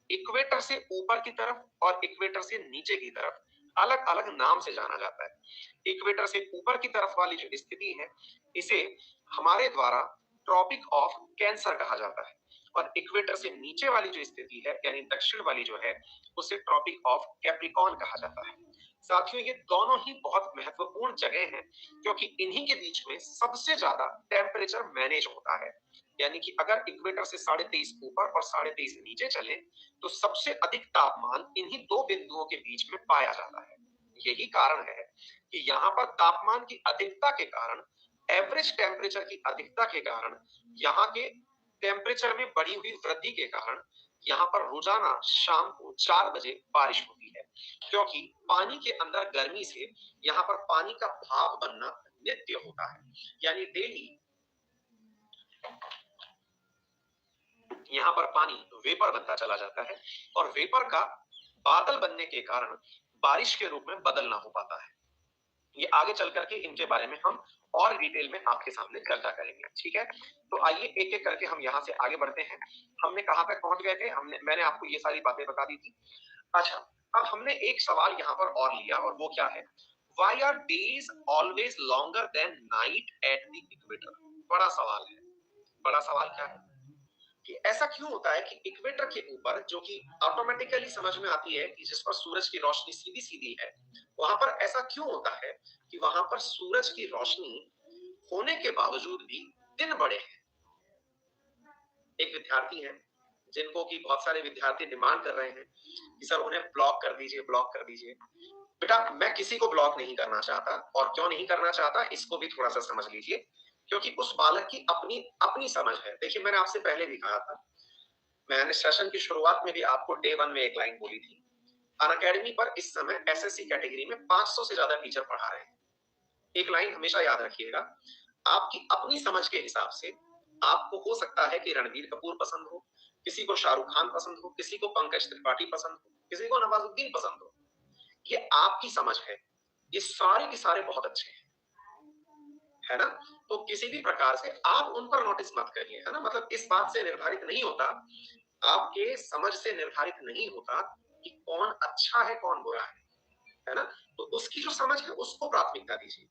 इक्वेटर से ऊपर की तरफ और इक्वेटर से नीचे की तरफ अलग अलग नाम से जाना जाता है। इक्वेटर से ऊपर की तरफ वाली जो स्थिति है, इसे हमारे द्वारा ट्रॉपिक ऑफ कैंसर कहा जाता है, और इक्वेटर से नीचे वाली जो स्थिति है, यानी दक्षिण वाली जो है, उसे ट्रॉपिक ऑफ कैप्रिकॉर्न कहा जाता है। साथियों, ये दोनों ही बहुत महत्वपूर्ण जगह हैं, क्योंकि इन्हीं के बीच में सबसे ज्यादा टेम्परेचर मैनेज होता है। यानी कि अगर इक्वेटर से 23.5 ऊपर और 23.5 नीचे चले तो सबसे अधिक तापमान इन्हीं दो बिंदुओं के बीच में पाया जाता है। यही कारण है कि यहाँ पर तापमान की अधिकता के कारण, एवरेज टेम्परेचर की अधिकता के कारण, यहाँ के टेम्परेचर में बढ़ी हुई वृद्धि के कारण यहाँ पर रोजाना शाम को 4 बजे बारिश होती है, क्योंकि पानी के अंदर गर्मी से यहाँ पर पानी का भाप बनना नित्य होता है। यानी डेली यहाँ पर पानी वेपर बनता चला जाता है, और वेपर का बादल बनने के कारण बारिश के रूप में बदल ना हो पाता है। ये आगे चल करके इनके बारे में हम और डिटेल में आपके सामने चर्चा करेंगे, ठीक है। तो आइए एक एक करके हम यहाँ से आगे बढ़ते हैं। हमने कहाँ तक पहुंच गए थे? मैंने आपको ये सारी बातें बता दी थी। अच्छा, अब हमने एक सवाल यहाँ पर और लिया, और वो क्या है? Why are days always longer than night at the equator? बड़ा सवाल है। बड़ा सवाल क्या है कि ऐसा क्यों होता है कि इक्वेटर के ऊपर, जो कि ऑटोमेटिकली समझ में आती है कि जिस पर सूरज की रोशनी सीधी सीधी है, वहां पर ऐसा क्यों होता है कि वहां पर सूरज की रोशनी होने के बावजूद भी दिन बड़े हैं? एक विद्यार्थी हैं जिनको कि बहुत सारे विद्यार्थी डिमांड कर रहे हैं कि सर उन्हें ब्लॉक कर दीजिए, ब्लॉक कर दीजिए। बेटा, मैं किसी को ब्लॉक नहीं करना चाहता, और क्यों नहीं करना चाहता इसको भी थोड़ा सा समझ लीजिए। क्योंकि उस बालक की अपनी अपनी समझ है। देखिए, मैंने आपसे पहले भी कहा था, मैंने सेशन की शुरुआत में भी आपको डे 1 में एक लाइन बोली थी। अनअकैडमी पर इस समय एसएससी कैटेगरी में 500 से ज्यादा टीचर पढ़ा रहे हैं। एक लाइन हमेशा याद रखिएगा, आपकी अपनी समझ के हिसाब से आपको हो सकता है कि रणबीर कपूर पसंद हो, किसी को शाहरुख खान पसंद हो, किसी को पंकज त्रिपाठी पसंद हो, किसी को नवाजुद्दीन पसंद हो। ये आपकी समझ है। ये सारे के सारे बहुत अच्छे हैं, है ना? तो किसी भी प्रकार से आप उन पर नोटिस मत करिए, है ना? मतलब इस बात से निर्धारित नहीं होता, आपके समझ से निर्धारित नहीं होता कि कौन अच्छा है, कौन बुरा है ना? तो उसकी जो समझ है उसको प्राथमिकता दीजिए,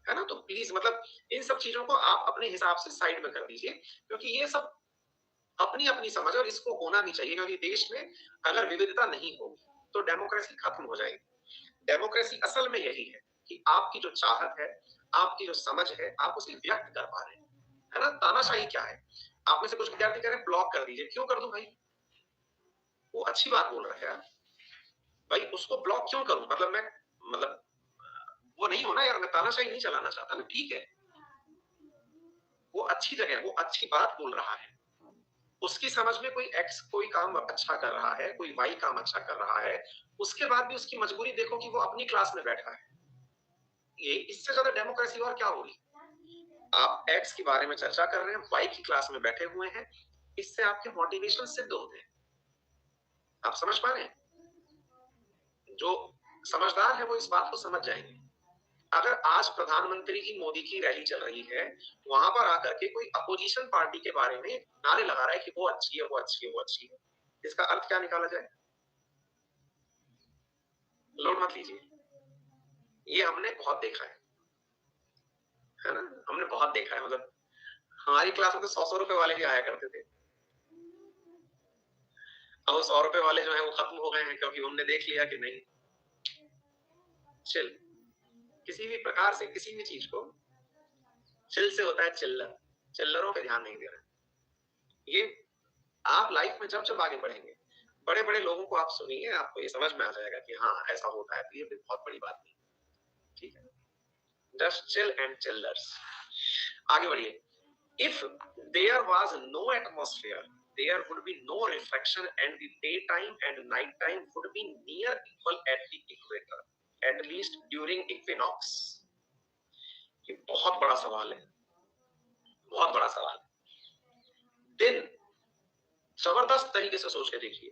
है ना? तो प्लीज मतलब इन सब चीजों को आप अपने हिसाब से साइड में कर दीजिए, क्योंकि ये सब अपनी अपनी समझ और इसको होना भी चाहिए, क्योंकि देश में अगर विविधता नहीं होगी तो डेमोक्रेसी खत्म हो जाएगी। डेमोक्रेसी असल में यही है कि आपकी जो चाहत है, आपकी जो समझ है, आप उसे व्यक्त कर पा रहे हैं, है ना? तानाशाही क्या है? आप में से कुछ विद्यार्थी कह रहे हैं ब्लॉक कर दीजिए। क्यों कर दूं भाई? वो अच्छी बात बोल रहा है यार। भाई उसको ब्लॉक क्यों करूं? मतलब मैं मतलब वो नहीं होना यार, मैं तानाशाही नहीं चलाना चाहता ना, ठीक है। वो अच्छी जगह है, वो अच्छी बात बोल रहा है। उसकी समझ में कोई एक्स कोई काम अच्छा कर रहा है, कोई वाई काम अच्छा कर रहा है, उसके बाद भी उसकी मजबूरी देखो कि वो अपनी क्लास में बैठा है। ये इससे ज्यादा डेमोक्रेसी और क्या होगी? आप एक्स के बारे में चर्चा कर रहे हैं, वाई की क्लास में बैठे हुए हैं, इससे आपके मोटिवेशन सिद्ध होते हैं। आप समझ पा रहे हैं? जो समझदार है वो इस बात को समझ जाएंगे। अगर आज प्रधानमंत्री की मोदी की रैली चल रही है, वहां पर आकर के कोई अपोजिशन पार्टी के बारे में नारे लगा रहा है कि वो अच्छी है, वो अच्छी है, वो अच्छी है, इसका अर्थ क्या निकाला जाए? लोड मत लीजिए। ये हमने बहुत देखा है ना? हमने बहुत देखा है। मतलब हमारी क्लास में तो 100-100 रुपए वाले भी आया करते थे। अब वो 100 रुपए वाले जो है वो खत्म हो गए हैं, क्योंकि उन्होंने देख लिया कि नहीं, चिल, किसी भी प्रकार से किसी भी चीज को चिल से होता है चिल्लर। चिल्लरों पे ध्यान नहीं दे रहे। ये आप लाइफ में जब जब आगे बढ़ेंगे, बड़े बड़े लोगों को आप सुनिए, आपको ये समझ में आ जाएगा कि हाँ ऐसा होता है, तो ये बहुत बड़ी बात नहीं। ठीक है, जस्ट चिल एंड चिल्लर्स। आगे बढ़िए। If there was no atmosphere, there would be no refraction, and the daytime and nighttime would be near equal at the equator, at least during equinox. ये बहुत बड़ा सवाल है, बहुत बड़ा सवाल है। दिन जबरदस्त तरीके से सोच के देखिए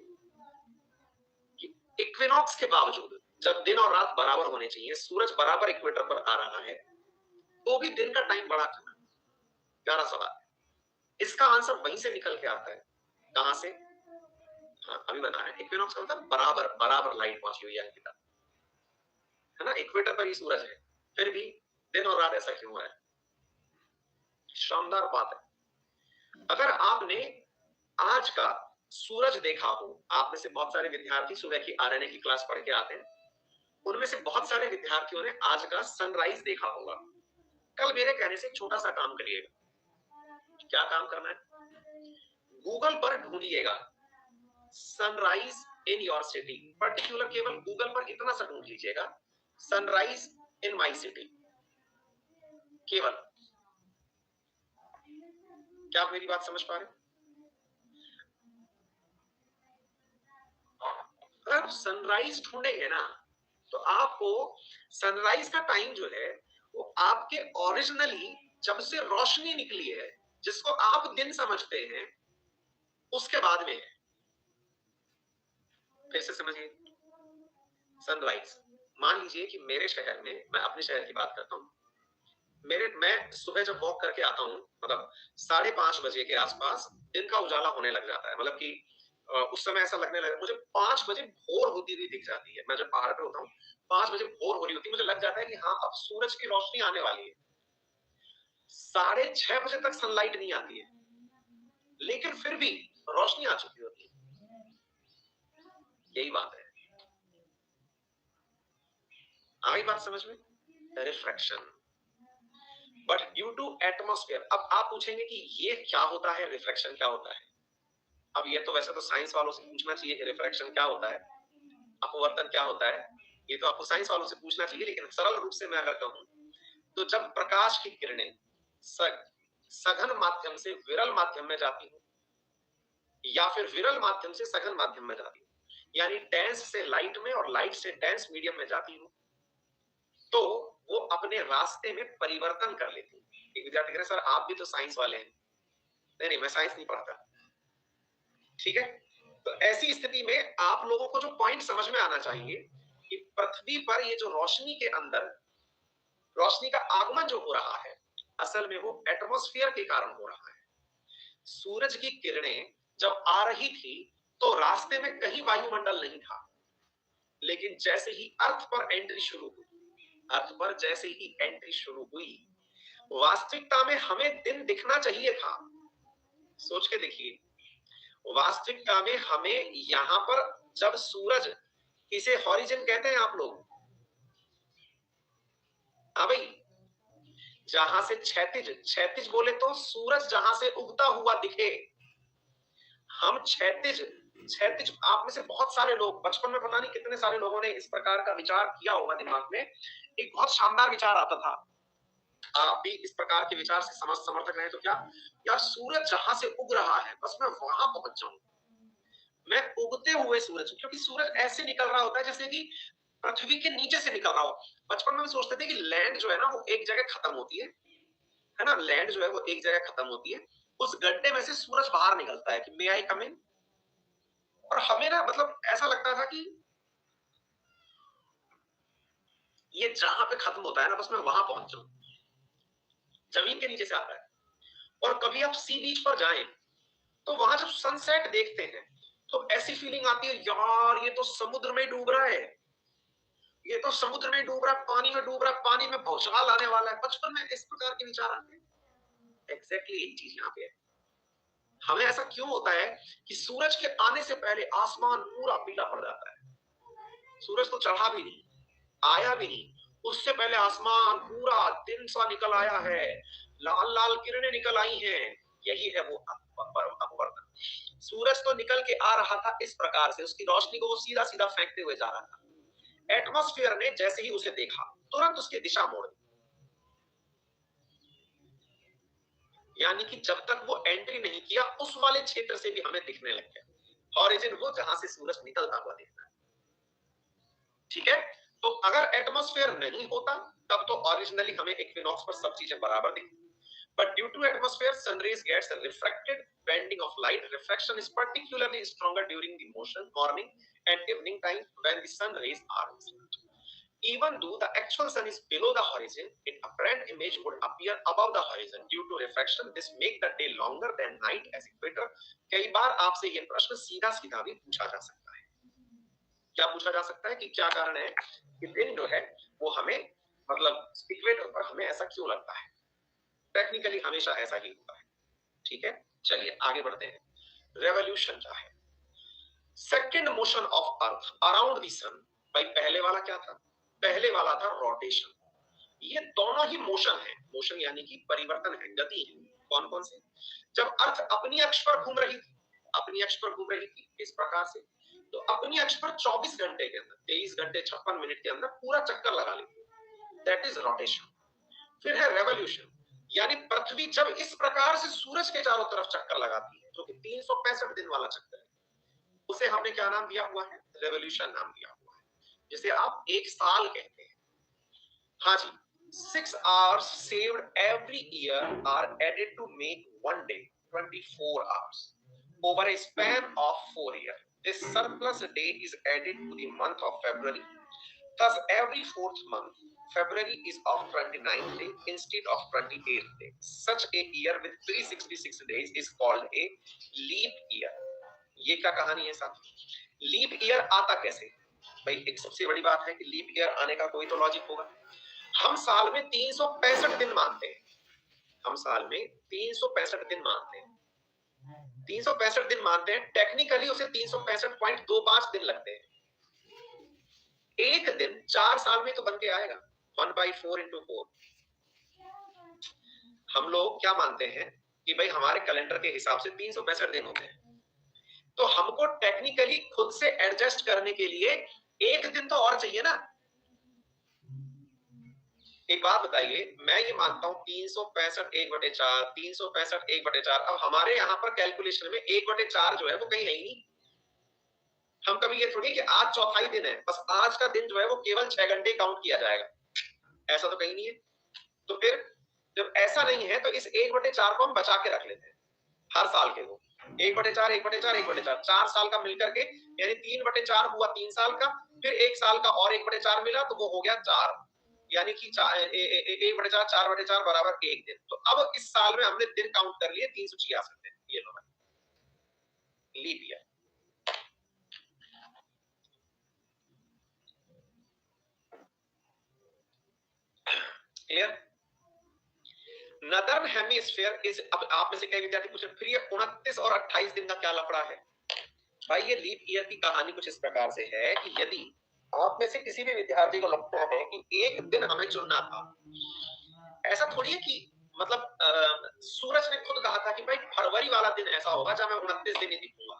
कि इक्विनॉक्स के बावजूद, जब दिन और रात बराबर होने चाहिए, सूरज बराबर इक्वेटर पर आ रहा है, तो भी दिन का टाइम बड़ा कम है। प्यारा सवाल। इसका आंसर वहीं से निकल के आता है। कहां से? हाँ, अभी बता रहे हैं। इक्विनॉक्स का मतलब बराबर बराबर लाइट पहुंची हुई है अभी तक, है ना? इक्वेटर पर ही सूरज है, फिर भी दिन और रात ऐसा क्यों है? शानदार बात है। अगर आपने आज का सूरज देखा हो, आप में से बहुत सारे विद्यार्थी सुबह की आरएनए की क्लास पढ़ के आते हैं, उनमें से बहुत सारे विद्यार्थियों ने आज का सनराइज देखा होगा। कल मेरे कहने से एक छोटा सा काम करिएगा। क्या काम करना है? गूगल पर ढूंढिएगा sunrise in your city. Particular केवल गूगल पर इतना सा ढूंढ लीजिएगा, सनराइज इन माई सिटी। केवल, क्या आप मेरी बात समझ पा रहे हैं? अगर सनराइज ढूंढेंगे ना, तो आपको सनराइज का टाइम जो है वो आपके ओरिजिनली जब से रोशनी निकली है, जिसको आप दिन समझते हैं, उसके बाद में है। फिर से समझिए। सनराइज, मान लीजिए कि मेरे शहर में, मैं अपने शहर की बात करता हूँ, मैं सुबह जब वॉक करके आता हूँ, मतलब 5:30 बजे के आसपास दिन का उजाला होने लग जाता है। मतलब कि उस समय ऐसा लगने लगा, मुझे 5 बजे भोर होती हुई दिख जाती है। मैं जब पहाड़ पे होता हूँ, 5 बजे भोर हो रही होती है, मुझे लग जाता है कि हाँ अब सूरज की रोशनी आने वाली है। 6:30 बजे तक सनलाइट नहीं आती है, लेकिन फिर भी रोशनी आ चुकी होती है। यही बात है। आई बात समझ में? Refraction. But due to atmosphere. अब आप पूछेंगे कि ये क्या होता है, रिफ्रैक्शन क्या होता है? अब ये तो वैसे तो साइंस वालों से पूछना चाहिए कि रिफ्रैक्शन क्या होता है, अपवर्तन क्या होता है। ये तो आपको साइंस वालों से पूछना चाहिए, लेकिन सरल रूप से मैं अगर कहूं, तो जब प्रकाश की किरणें सघन माध्यम से विरल माध्यम में जाती हूँ, या फिर विरल माध्यम से सघन माध्यम में जाती हूँ, यानी डेंस से लाइट में और लाइट से डेंस मीडियम में जाती हूँ, तो वो अपने रास्ते में परिवर्तन कर लेती है। एक विद्यार्थी कह रहे सर आप भी तो साइंस वाले हैं। नहीं, मैं साइंस नहीं पढ़ता। ठीक है, तो ऐसी स्थिति में आप लोगों को जो पॉइंट समझ में आना चाहिए कि पृथ्वी पर ये जो रोशनी के अंदर रोशनी का आगमन जो हो रहा है, असल में वो एटमॉस्फेयर के कारण हो रहा है। सूरज की किरणें जब आ रही थी तो रास्ते में कहीं वायुमंडल नहीं था, लेकिन जैसे ही अर्थ पर एंट्री शुरू हुई, वास्तविकता में हमें दिन दिखना चाहिए था। सोच के देखिए, वास्तविकता में हमें यहां पर जब सूरज, इसे हॉरिजन कहते हैं आप लोग, हाँ भाई, जहां से क्षैतिज बोले तो सूरज जहां से उगता हुआ दिखे, हम क्षैतिज आप में से बहुत सारे लोग बचपन में पता नहीं कितने सारे लोगों ने इस प्रकार का विचार किया होगा दिमाग में। एक बहुत शानदार विचार आता था, आप भी इस प्रकार के विचार से समर्थक रहे तो क्या, यार सूरज जहां से उग रहा है बस मैं वहां पहुंच जाऊं, मैं उगते हुए सूरज, क्योंकि सूरज ऐसे निकल रहा होता है जैसे कि पृथ्वी के नीचे से निकल रहा हो। बचपन में हम सोचते थे कि लैंड जो है ना वो एक जगह खत्म होती है ना, लैंड जो है वो एक जगह खत्म होती है, उस गड्ढे में से सूरज बाहर निकलता है कि मे आई कम इन। और हमें ना मतलब ऐसा लगता था कि ये जहां पे खत्म होता है ना बस मैं वहां पहुंच जाऊं, जमीन के नीचे से आता है। और कभी आप सी बीच पर जाएं तो वहां जब सनसेट देखते हैं तो ऐसी फीलिंग आती है, यार ये तो समुद्र में डूब रहा है, ये तो समुद्र में डूब रहा है, पानी में डूब रहा है, पानी में भौचाल आने वाला है। बचपन में इस प्रकार के विचार आते हैं। एग्जैक्टली एक चीज यहाँ पे है, हमें ऐसा क्यों होता है कि सूरज के आने से पहले आसमान पूरा पीला पड़ जाता है। सूरज तो चढ़ा भी नहीं, आया भी नहीं, उससे पहले आसमान पूरा दिन सा निकल आया है, लाल लाल किरणें निकल आई हैं। यही है वो अपवर्तन। सूरज तो निकल के आ रहा था इस प्रकार से, उसकी रोशनी को वो सीधा सीधा फेंकते हुए जा रहा था। एटमॉस्फेयर ने जैसे ही उसे देखा तुरंत उसकी दिशा मोड़ दी, यानी कि जब तक वो एंट्री नहीं किया उस वाले क्षेत्र से भी हमें दिखने लग गया। हॉरिजन वो जहां से सूरज निकलता हुआ दिखता है। ठीक है, तो अगर एटमॉस्फेयर नहीं होता तब तो ओरिजिनली हमें इक्विनॉक्स पर सब चीजें बराबर दिखती। But due to atmosphere, sun rays gets refracted. Bending of light refraction is particularly stronger during the morning and evening time when the sun rays are visible. Even though the actual sun is below the horizon, its apparent image would appear above the horizon due to refraction. This make the day longer than night as equator. कई बार आपसे ये प्रश्न सीधा सीधा भी पूछा जा सकता है। क्या पूछा जा सकता है कि क्या कारण है कि दिन जो है वो हमें मतलब इक्वेटर पर हमें ऐसा क्यों लगता है। टेक्निकली हमेशा ऐसा ही होता है। ठीक है, चलिए आगे बढ़ते हैं। रेवोल्यूशन क्या है? Second motion of earth around the sun. भाई पहले वाला क्या था? पहले वाला था रोटेशन। ये दोनों ही मोशन है, मोशन यानी कि परिवर्तन है, गति है। कौन कौन से? जब अर्थ अपनी अक्ष पर घूम रही थी इस प्रकार से, तो अपनी अक्ष पर 24 घंटे के अंदर 23 घंटे 56 मिनट के अंदर पूरा चक्कर लगा लेती, दैट इज रोटेशन। फिर है रेवोल्यूशन, यानी पृथ्वी जब इस प्रकार से सूरज के चारों तरफ चक्कर लगाती है, जो कि 365 दिन वाला चक्कर है, उसे हमने क्या नाम दिया हुआ है? रेवोल्यूशन नाम दिया हुआ है, जिसे आप एक साल कहते हैं। हाँ जी, 6 hours saved every year are added to make one day 24 hours over a span of 4 years. This surplus day is added to the month of February. Thus, every fourth month, February is of 29th day instead of 28th day. Such a year with 366 days is called a leap year. ये क्या कहानी है साथ? Leap year आता कैसे? भाई एक सबसे बड़ी बात है कि लीप ईयर आने का कोई तो लॉजिक होगा। हम साल में 365 दिन मानते हैं, हम साल में 365 दिन मानते हैं, 365 दिन मानते हैं। टेक्निकली उसे 365.25 दिन लगते हैं। एक दिन 4 साल में तो बन के आएगा, 1/4 into 4। हम लोग क्या मानते हैं कि भाई हमारे कैलेंडर के हिसाब से 365 दिन होते हैं, तो हमको टेक्निकली खुद से एडजस्ट करने के लिए एक दिन तो और चाहिए ना। एक बात बताइए, मैं ये मानता हूँ 365 1/4, 365 1/4। अब हमारे यहाँ पर कैलकुलेशन में 1/4 जो है वो कहीं है ही नहीं। हम कभी ये थोड़ी कि आज चौथाई दिन है, बस आज का दिन जो है वो केवल 6 घंटे काउंट किया जाएगा, ऐसा तो कहीं नहीं है। तो फिर जब ऐसा नहीं है तो इस 1/4 को हम बचा के रख लेते हैं हर साल के वो 1/4 1/4 1/4 4 साल का मिलकर के, यानी 3/4 हुआ 3 साल का, फिर 1 साल का और 1/4 मिला तो वो हो गया 4, यानी कि 1/4 4/4 बराबर 1 दिन। तो अब इस साल में हमने दिन काउंट कर लिए 366 दिन, ये लो leap year. Clear? Northern hemisphere is, अब आप में से कई विद्यार्थी पूछ रहे फिर ये 29 और 28 दिन का क्या लफड़ा है? भाई ये लीप ईयर की कहानी कुछ इस प्रकार से है कि यदि आप में से किसी भी विद्यार्थी को लगता है कि एक दिन हमें चुनना था, ऐसा थोड़ी है कि मतलब सूरज ने खुद कहा था कि भाई फरवरी वाला दिन ऐसा होगा जब मैं 29 दिन ही दिखूंगा।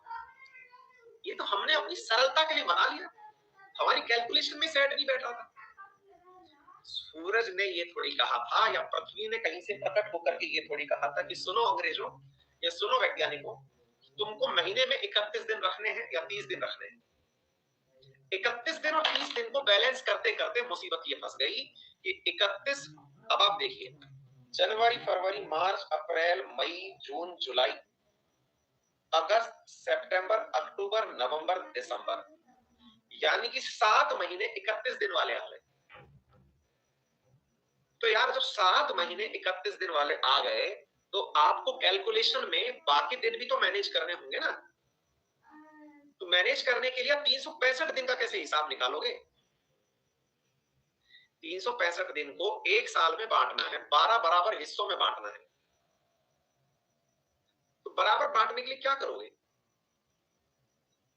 ये तो हमने अपनी सरलता के लिए बना लिया, हमारी कैलकुलेशन में सेट नहीं बैठा था। सूरज ने ये थोड़ी कहा था, या पृथ्वी ने कहीं से प्रकट होकर के ये थोड़ी कहा था कि सुनो अंग्रेजों या सुनो वैज्ञानिकों, तुमको महीने में 31 दिन रखने हैं या 30 दिन रखने हैं। 31 दिन और 30 दिन को बैलेंस करते करते मुसीबत ये फंस गई कि 31, अब आप देखिए जनवरी फरवरी मार्च अप्रैल मई जून जुलाई अगस्त सितंबर अक्टूबर नवंबर दिसंबर, यानी कि 7 महीने 31 दिन वाले आ गए। तो यार जब 7 महीने 31 दिन वाले आ गए तो आपको कैलकुलेशन में बाकी दिन भी तो मैनेज करने होंगे ना। तो मैनेज करने के लिए 365 दिन का कैसे हिसाब निकालोगे? 365 दिन को एक साल में बांटना है, 12 बराबर हिस्सों में बांटना है। तो बराबर बांटने के लिए क्या करोगे?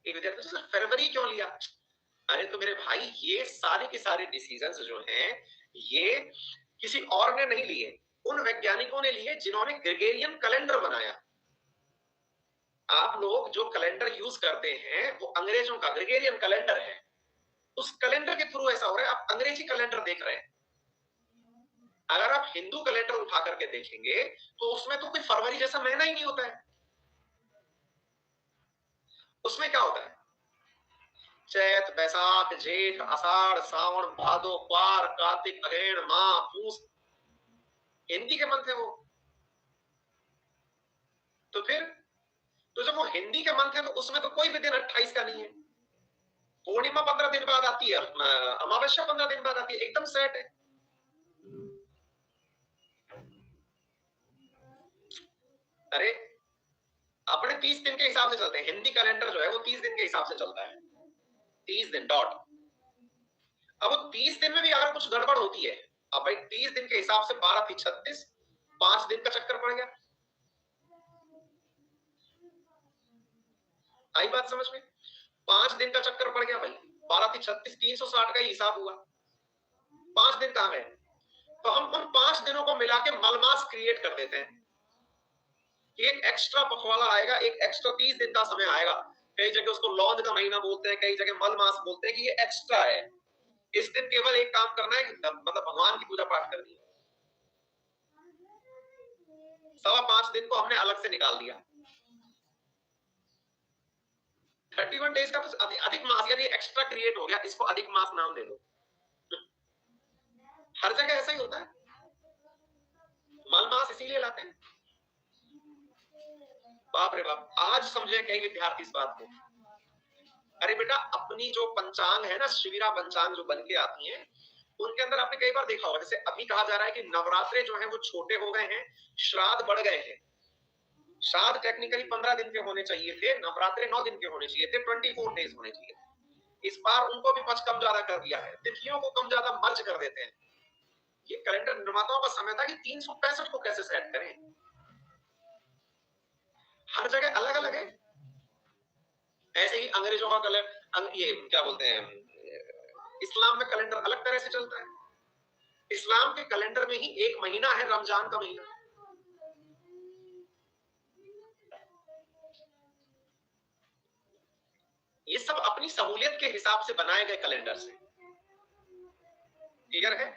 एक विद्यार्थी सर फरवरी क्यों लिया? अरे तो मेरे भाई ये सारे के सारे डिसीजंस जो हैं ये किसी और ने नहीं लिए, उन वैज्ञानिकों ने लिए जिन्होंने ग्रेगोरियन कैलेंडर बनाया। आप लोग जो कैलेंडर यूज करते हैं वो अंग्रेजों का ग्रेगोरियन कैलेंडर है, उस कैलेंडर के थ्रू ऐसा हो रहा है, आप अंग्रेजी कैलेंडर देख रहे हैं। अगर आप हिंदू कैलेंडर उठा करके देखेंगे तो उसमें तो कोई फरवरी जैसा महीना ही नहीं होता है। उसमें क्या होता है? चैत बैसाख जेठ आषाढ़ सावन भादो पार कार्तिक अगेन माह पूस, हिंदी के मंथ है वो। तो फिर तो जब वो हिंदी के मंथ है तो उसमें तो कोई भी दिन 28 का नहीं है। पूर्णिमा 15 दिन बाद आती है, अमावस्या 15 दिन बाद आती है, एकदम सेट है। अरे अपने 30 दिन के हिसाब से चलते हैं, हिंदी कैलेंडर जो है वो 30 दिन के हिसाब से चलता है, 30 दिन डॉट। अब वो 30 दिन में भी अगर कुछ गड़बड़ होती है, अब भाई 30 दिन के हिसाब से 12 थी 36, 5 दिन का चक्कर पड़ गया। आई बात समझ में? 5 दिन का चक्कर पड़ गया भाई, 12 थी 36, 360 का ही हिसाब हुआ, 5 दिन कहां गए? तो हम उन 5 दिनों को मिला के मलमास क्रिएट कर देते हैं, एक एक्स्ट्रा पखवाड़ा आएगा, एक एक्स्ट्रा 30 दिन का समय आएगा। कई जगह उसको लौंज का महीना बोलते हैं, कई जगह मलमास बोलते हैं कि ये एक्स्ट्रा है। इस दिन केवल एक काम करना है कि मतलब भगवान की पूजा पाठ करनी है। 5.25 दिन को हमने अलग से निकाल दिया। 31 डेज का तो अधिक मास यानी एक्स्ट्रा क्रिएट हो गया, इसको अधिक मास नाम दे दो। हर जगह ऐसा ही होता है, मलमास इसीलिए लाते हैं। बाप रे बाप, आज समझे कई विद्यार्थी इस बात को। अरे बेटा अपनी जो पंचांग है ना, शिविरा पंचांग जो बन के आती है, उनके अंदर आपने कई बार देखा होगा, जैसे अभी कहा जा रहा है कि नवरात्रे जो है वो छोटे हो गए हैं, श्राद्ध बढ़ गए हैं। श्राद्ध टेक्निकली 15 दिन के होने चाहिए थे, नवरात्रे 9 दिन के होने चाहिए थे, 24 डेज होने चाहिए। इस बार उनको भी कुछ कम ज्यादा कर दिया है, तिथियों को कम ज्यादा मर्ज कर देते हैं। ये कैलेंडर निर्माताओं का समय था कि 365 को कैसे सेट करें। हर जगह अलग अलग है। ऐसे ही अंग्रेजों का कैलेंडर, ये क्या बोलते हैं, इस्लाम में कैलेंडर अलग तरह से चलता है। इस्लाम के कैलेंडर में ही एक महीना है रमजान का महीना। ये सब अपनी सहूलियत के हिसाब से बनाए गए कैलेंडर से। क्लियर है?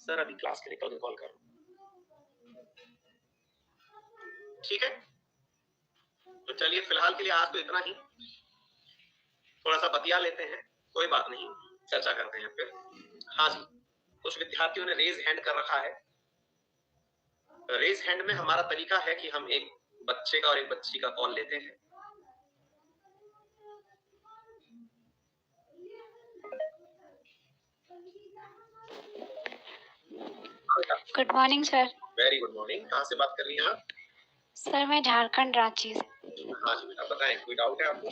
सर अभी क्लास के लिए कल कॉल करो, ठीक है? तो चलिए फिलहाल के लिए आज तो इतना ही, थोड़ा सा बतिया लेते हैं, कोई बात नहीं, चर्चा करते हैं फिर। हाँ जी, कुछ विद्यार्थियों ने रेज हैंड कर रखा है। रेज हैंड में हमारा तरीका है कि हम एक बच्चे का और एक बच्ची का कॉल लेते हैं। Good morning sir. Very good morning, कहाँ से बात कर रही हैं आप? सर मैं झारखंड रांची से। हाँ जी बेटा, बताएं, कोई डाउट है आपको?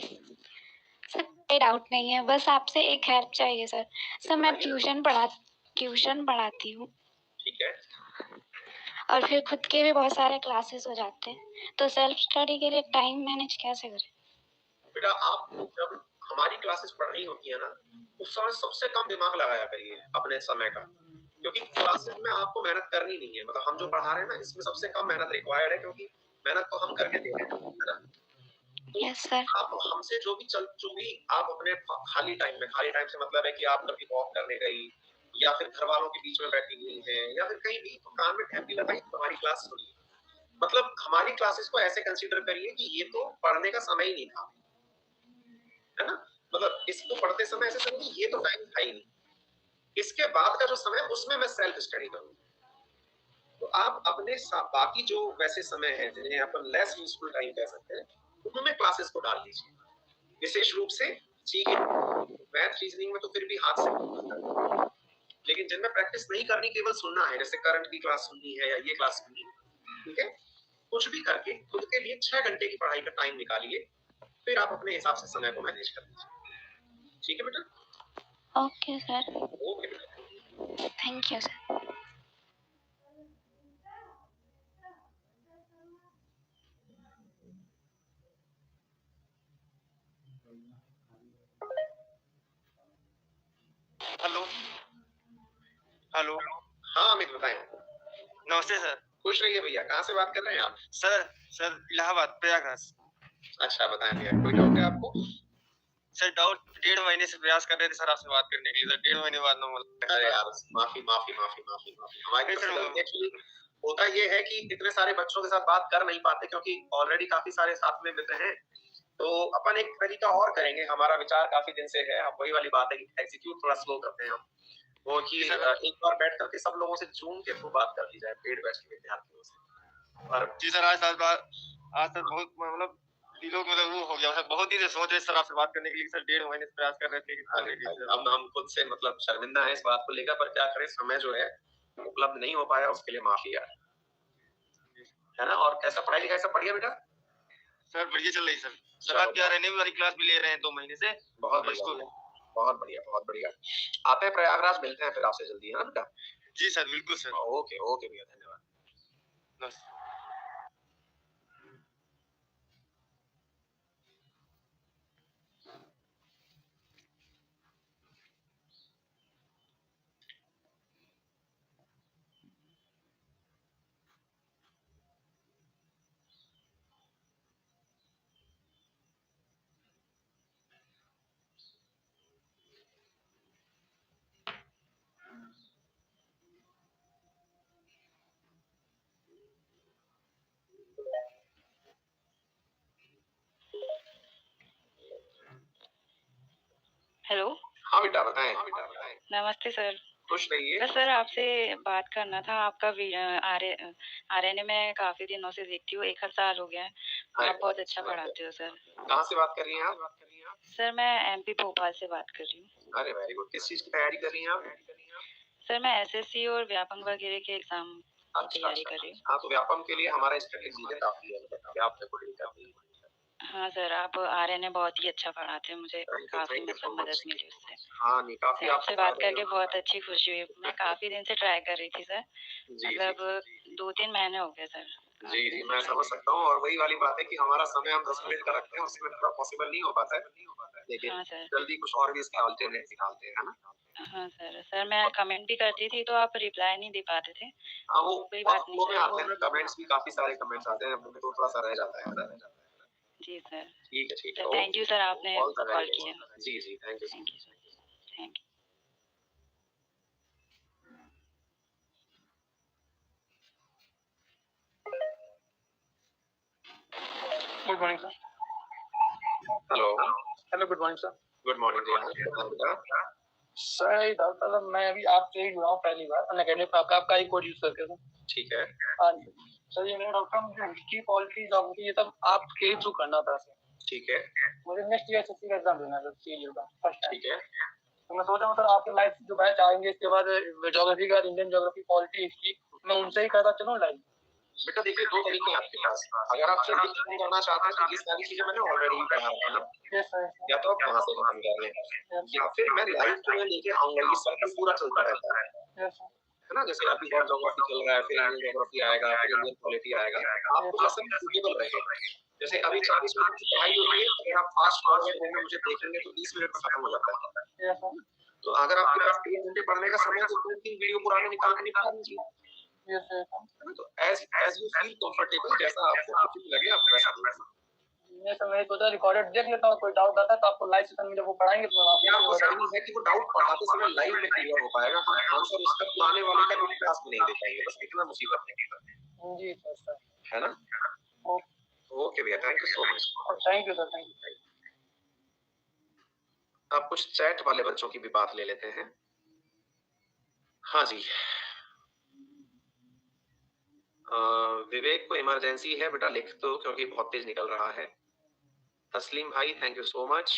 सर कोई डाउट नहीं है, बस आपसे एक हेल्प चाहिए सर। सर मैं ट्यूशन पढ़ाती हूँ। ठीक है। और फिर खुद के भी बहुत सारे क्लासेस हो जाते हैं, तो सेल्फ स्टडी के लिए टाइम मैनेज कैसे करें? बेटा आप जब हमारी क्लासेस पढ़ रही होती है ना, उस समय सबसे कम दिमाग लगाया करिए अपने समय का, क्योंकि क्लासेस में आपको मेहनत करनी नहीं है। मतलब हम जो पढ़ा रहे हैं ना, इसमें सबसे कम मेहनत रिक्वायर्ड है, क्योंकि मेहनत तो हम करके दे रहे हैं, है ना? Yes sir. आप हमसे जो भी आप अपने खाली टाइम से मतलब है कि आप कभी वॉक करने गई, या फिर घर वालों के बीच में बैठी हुई हैं, या फिर कहीं भी, तो कान में टैप लगाई तो हमारी क्लास सुनिए। मतलब हमारी क्लासेस को ऐसे कंसीडर करिए कि ये तो पढ़ने का समय ही नहीं था, है ना? मतलब इसको पढ़ते समय ऐसे समझिए ये तो टाइम था ही नहीं, इसके बाद का जो समय है उसमें मैं सेल्फ स्टडी करूंगा। तो आप अपने बाकी जो वैसे समय है जिन्हें अपन लेस यूजफुल टाइम कह सकते हैं, उनमें क्लासेस को डाल दीजिए, विशेष रूप से जीके, मैथ रीजनिंग में तो फिर भी हाथ से, लेकिन जिनमें प्रैक्टिस नहीं करनी, केवल सुनना है, जैसे करंट की क्लास सुननी है या ये क्लास सुननी है, ठीक है? कुछ भी करके खुद के लिए 6 घंटे की पढ़ाई का टाइम निकालिए, फिर आप अपने हिसाब से समय को मैनेज कर लीजिए। ठीक है बेटा? Okay sir. ओके बेटा, thank you sir. Hello hello. हाँ अमित बताएं। नमस्ते सर। खुश रहिए भैया, कहाँ से बात कर रहे हैं आप? सर इलाहाबाद प्रयागराज। अच्छा बताएं भैया, कोई डाउट है आपको? सर डाउट 1.5 महीने से प्रयास कर रहे थे सर आपसे बात करने के लिए, सर 1.5 महीने बाद नंबर। अरे यार माफी माफी माफी माफी माफी, हमारी तरफ से गलती। एक्चुअली होता ये है कि इतने सारे बच्चों के साथ बात कर नहीं पाते, क्योंकि ऑलरेडी काफी सारे साथ में मित्र हैं। तो अपन एक तरीका और करेंगे, हमारा विचार काफी दिन से है, अब वही वाली बात है कि एग्जीक्यूट थोड़ा स्लो करते हैं हम, वो कि एक बार बैठ करके सब लोगों से जूम के थ्रू बात कर ली जाए, पेड बैच के विद्यार्थियों से। और जी सर आज सर बहुत मतलब दिलों मतलब वो हो गया सर, बहुत ही सोच रहे सर आपसे बात करने के लिए सर, 1.5 महीने से प्रयास कर रहे थे। अब हम खुद से मतलब शर्मिंदा है इस बात को लेकर, पर क्या करें, समय जो है उपलब्ध नहीं हो पाया, उसके लिए माफी यार, है ना? और कैसा पढ़ाई लिखाई सब बढ़िया बेटा? सर बढ़िया चल रही सर आप क्या रहने वाली क्लास भी ले रहे हैं 2 महीने से। बहुत बढ़िया, बहुत बढ़िया, बहुत बढ़िया। आते हैं प्रयागराज, मिलते हैं फिर आपसे जल्दी, है ना बेटा? जी सर बिल्कुल सर। ओके ओके भैया, धन्यवाद। बस हेलो। हाँ बेटा बताएं। नमस्ते सर। खुश रहिए। सर आपसे बात करना था, आपका आरएनए में काफी दिनों से देखती हूँ, 1 साल हो गया है। आप बहुत अच्छा पढ़ाते हो सर। कहाँ से बात कर रही हैं आप? सर मैं एमपी भोपाल से बात कर रही हूँ। अरे वेरी गुड, किस चीज की तैयारी कर रही हैं आप? सर मैं एसएससी और व्यापम वगैरह के एग्जाम की तैयारी कर रही हूँ। हाँ तो व्यापम के लिए हमारा स्ट्रेटेजी काफी है, क्या आपने कोई करनी है? हाँ सर, आप आरएनए बहुत ही अच्छा पढ़ाते हैं, मुझे काफी मतलब मदद मिली उससे। हाँ नहीं काफी, आपसे बात करके बहुत अच्छी खुशी हुई। मैं काफी दिन से ट्राई कर रही थी सर, मतलब 2-3 महीने हो गए सर। जी जी मैं समझ सकता हूँ, और वही वाली बात है कि हमारा समय हम 10 मिनट का रखते हैं, उसमें थोड़ा पॉसिबल नहीं हो पाता है, लेकिन हाँ सर, जल्दी कुछ और भी इसका अल्टरनेट निकालते हैं, है ना? हाँ सर मैं कमेंट भी करती थी तो आप रिप्लाई नहीं दे पाते थे। हाँ वो कोई बात नहीं में आते हैं ना कमेंट्स भी, काफी सारे कमेंट्स आते हैं, तो थोड़ा सा रह जाता है। जी सर। ठीक है ठीक है, थैंक यू सर, आपने कॉल किया। जी जी thank you. Thank you sir. Thank you. Good morning sir. Hello hello, good morning sir. Good morning बेटा। सर डॉक्टर साहब, मैं अभी आपसे ही जुड़ा हूँ पहली बार अनअकैडमी पर, आपका ही कोड यूज करके सर। ठीक है। हाँ जी सर, ये मेरा डॉक्टर मुझे हिस्ट्री, पॉलिटी, ज्योग्राफी ये सब आपके ही थ्रू करना था सर। ठीक है। मुझे नेक्स्ट ईयर एसएससी का एग्जाम देना है सर, सीजीएल का फर्स्ट टाइम। ठीक है। तो मैं सोच रहा हूँ सर, आपके लाइव जो बैच आएंगे इसके बाद ज्योग्राफी का, इंडियन ज्योग्राफी, पॉलिटी, हिस्ट्री, मैं उनसे ही करता चलूँ लाइव? बेटा देखिए, दो तरीके हैं आपके पास। अगर आप जल्दी खत्म करना चाहते हैं तो ये सारी चीजें मैंने ऑलरेडी पढ़ा रखी है। Yes sir. या तो आप वहां से खत्म कर लें, या फिर मैं लाइव तुम्हें लेके आऊंगा। ये सर्कल पूरा चलता रहता है यस सर। ना। जैसे अभी वर्ल्ड ज्योग्राफी चल रहा है, फिर इंडियन ज्योग्राफी आएगा, फिर इंडियन पॉलिटी आएगा। आपको जैसा सूटेबल रहे। जैसे अभी 40 मिनट की पढ़ाई होती है, अगर आप फास्ट फॉरवर्ड वे में मुझे देखेंगे तो 20 मिनट में खत्म हो जाता है। Yes sir. तो अगर आपके पास 3 घंटे पढ़ने का समय है तो 2-3 वीडियो पुराने निकाल के निकाल दीजिए। Yes sir. तो एज यू फील कंफर्टेबल, जैसा आपको ठीक लगे आप वैसा कीजिए। मैं समझ सोचा रिकॉर्डेड देख लेता हूँ, कोई डाउट आता है तो आपको लाइव सेशन में जब वो पढ़ाएंगे तो मैं यार आपको बस यही है कि वो डाउट पढ़ाते समय लाइव में क्लियर हो पाएगा। हम आंसर उसका पुराने वाले का भी क्लास में नहीं दे पाएंगे। बस इतना मुसीबत है। जी सर। है ना? ओके भैया, thank you so much. Thank you sir, thank you. अब कुछ चैट वाले बच्चों की भी बात ले लेते हैं। हाँ जी, विवेक को इमरजेंसी है बेटा, लिख दो क्योंकि बहुत तेज निकल रहा है। तस्लीम भाई, थैंक यू सो मच।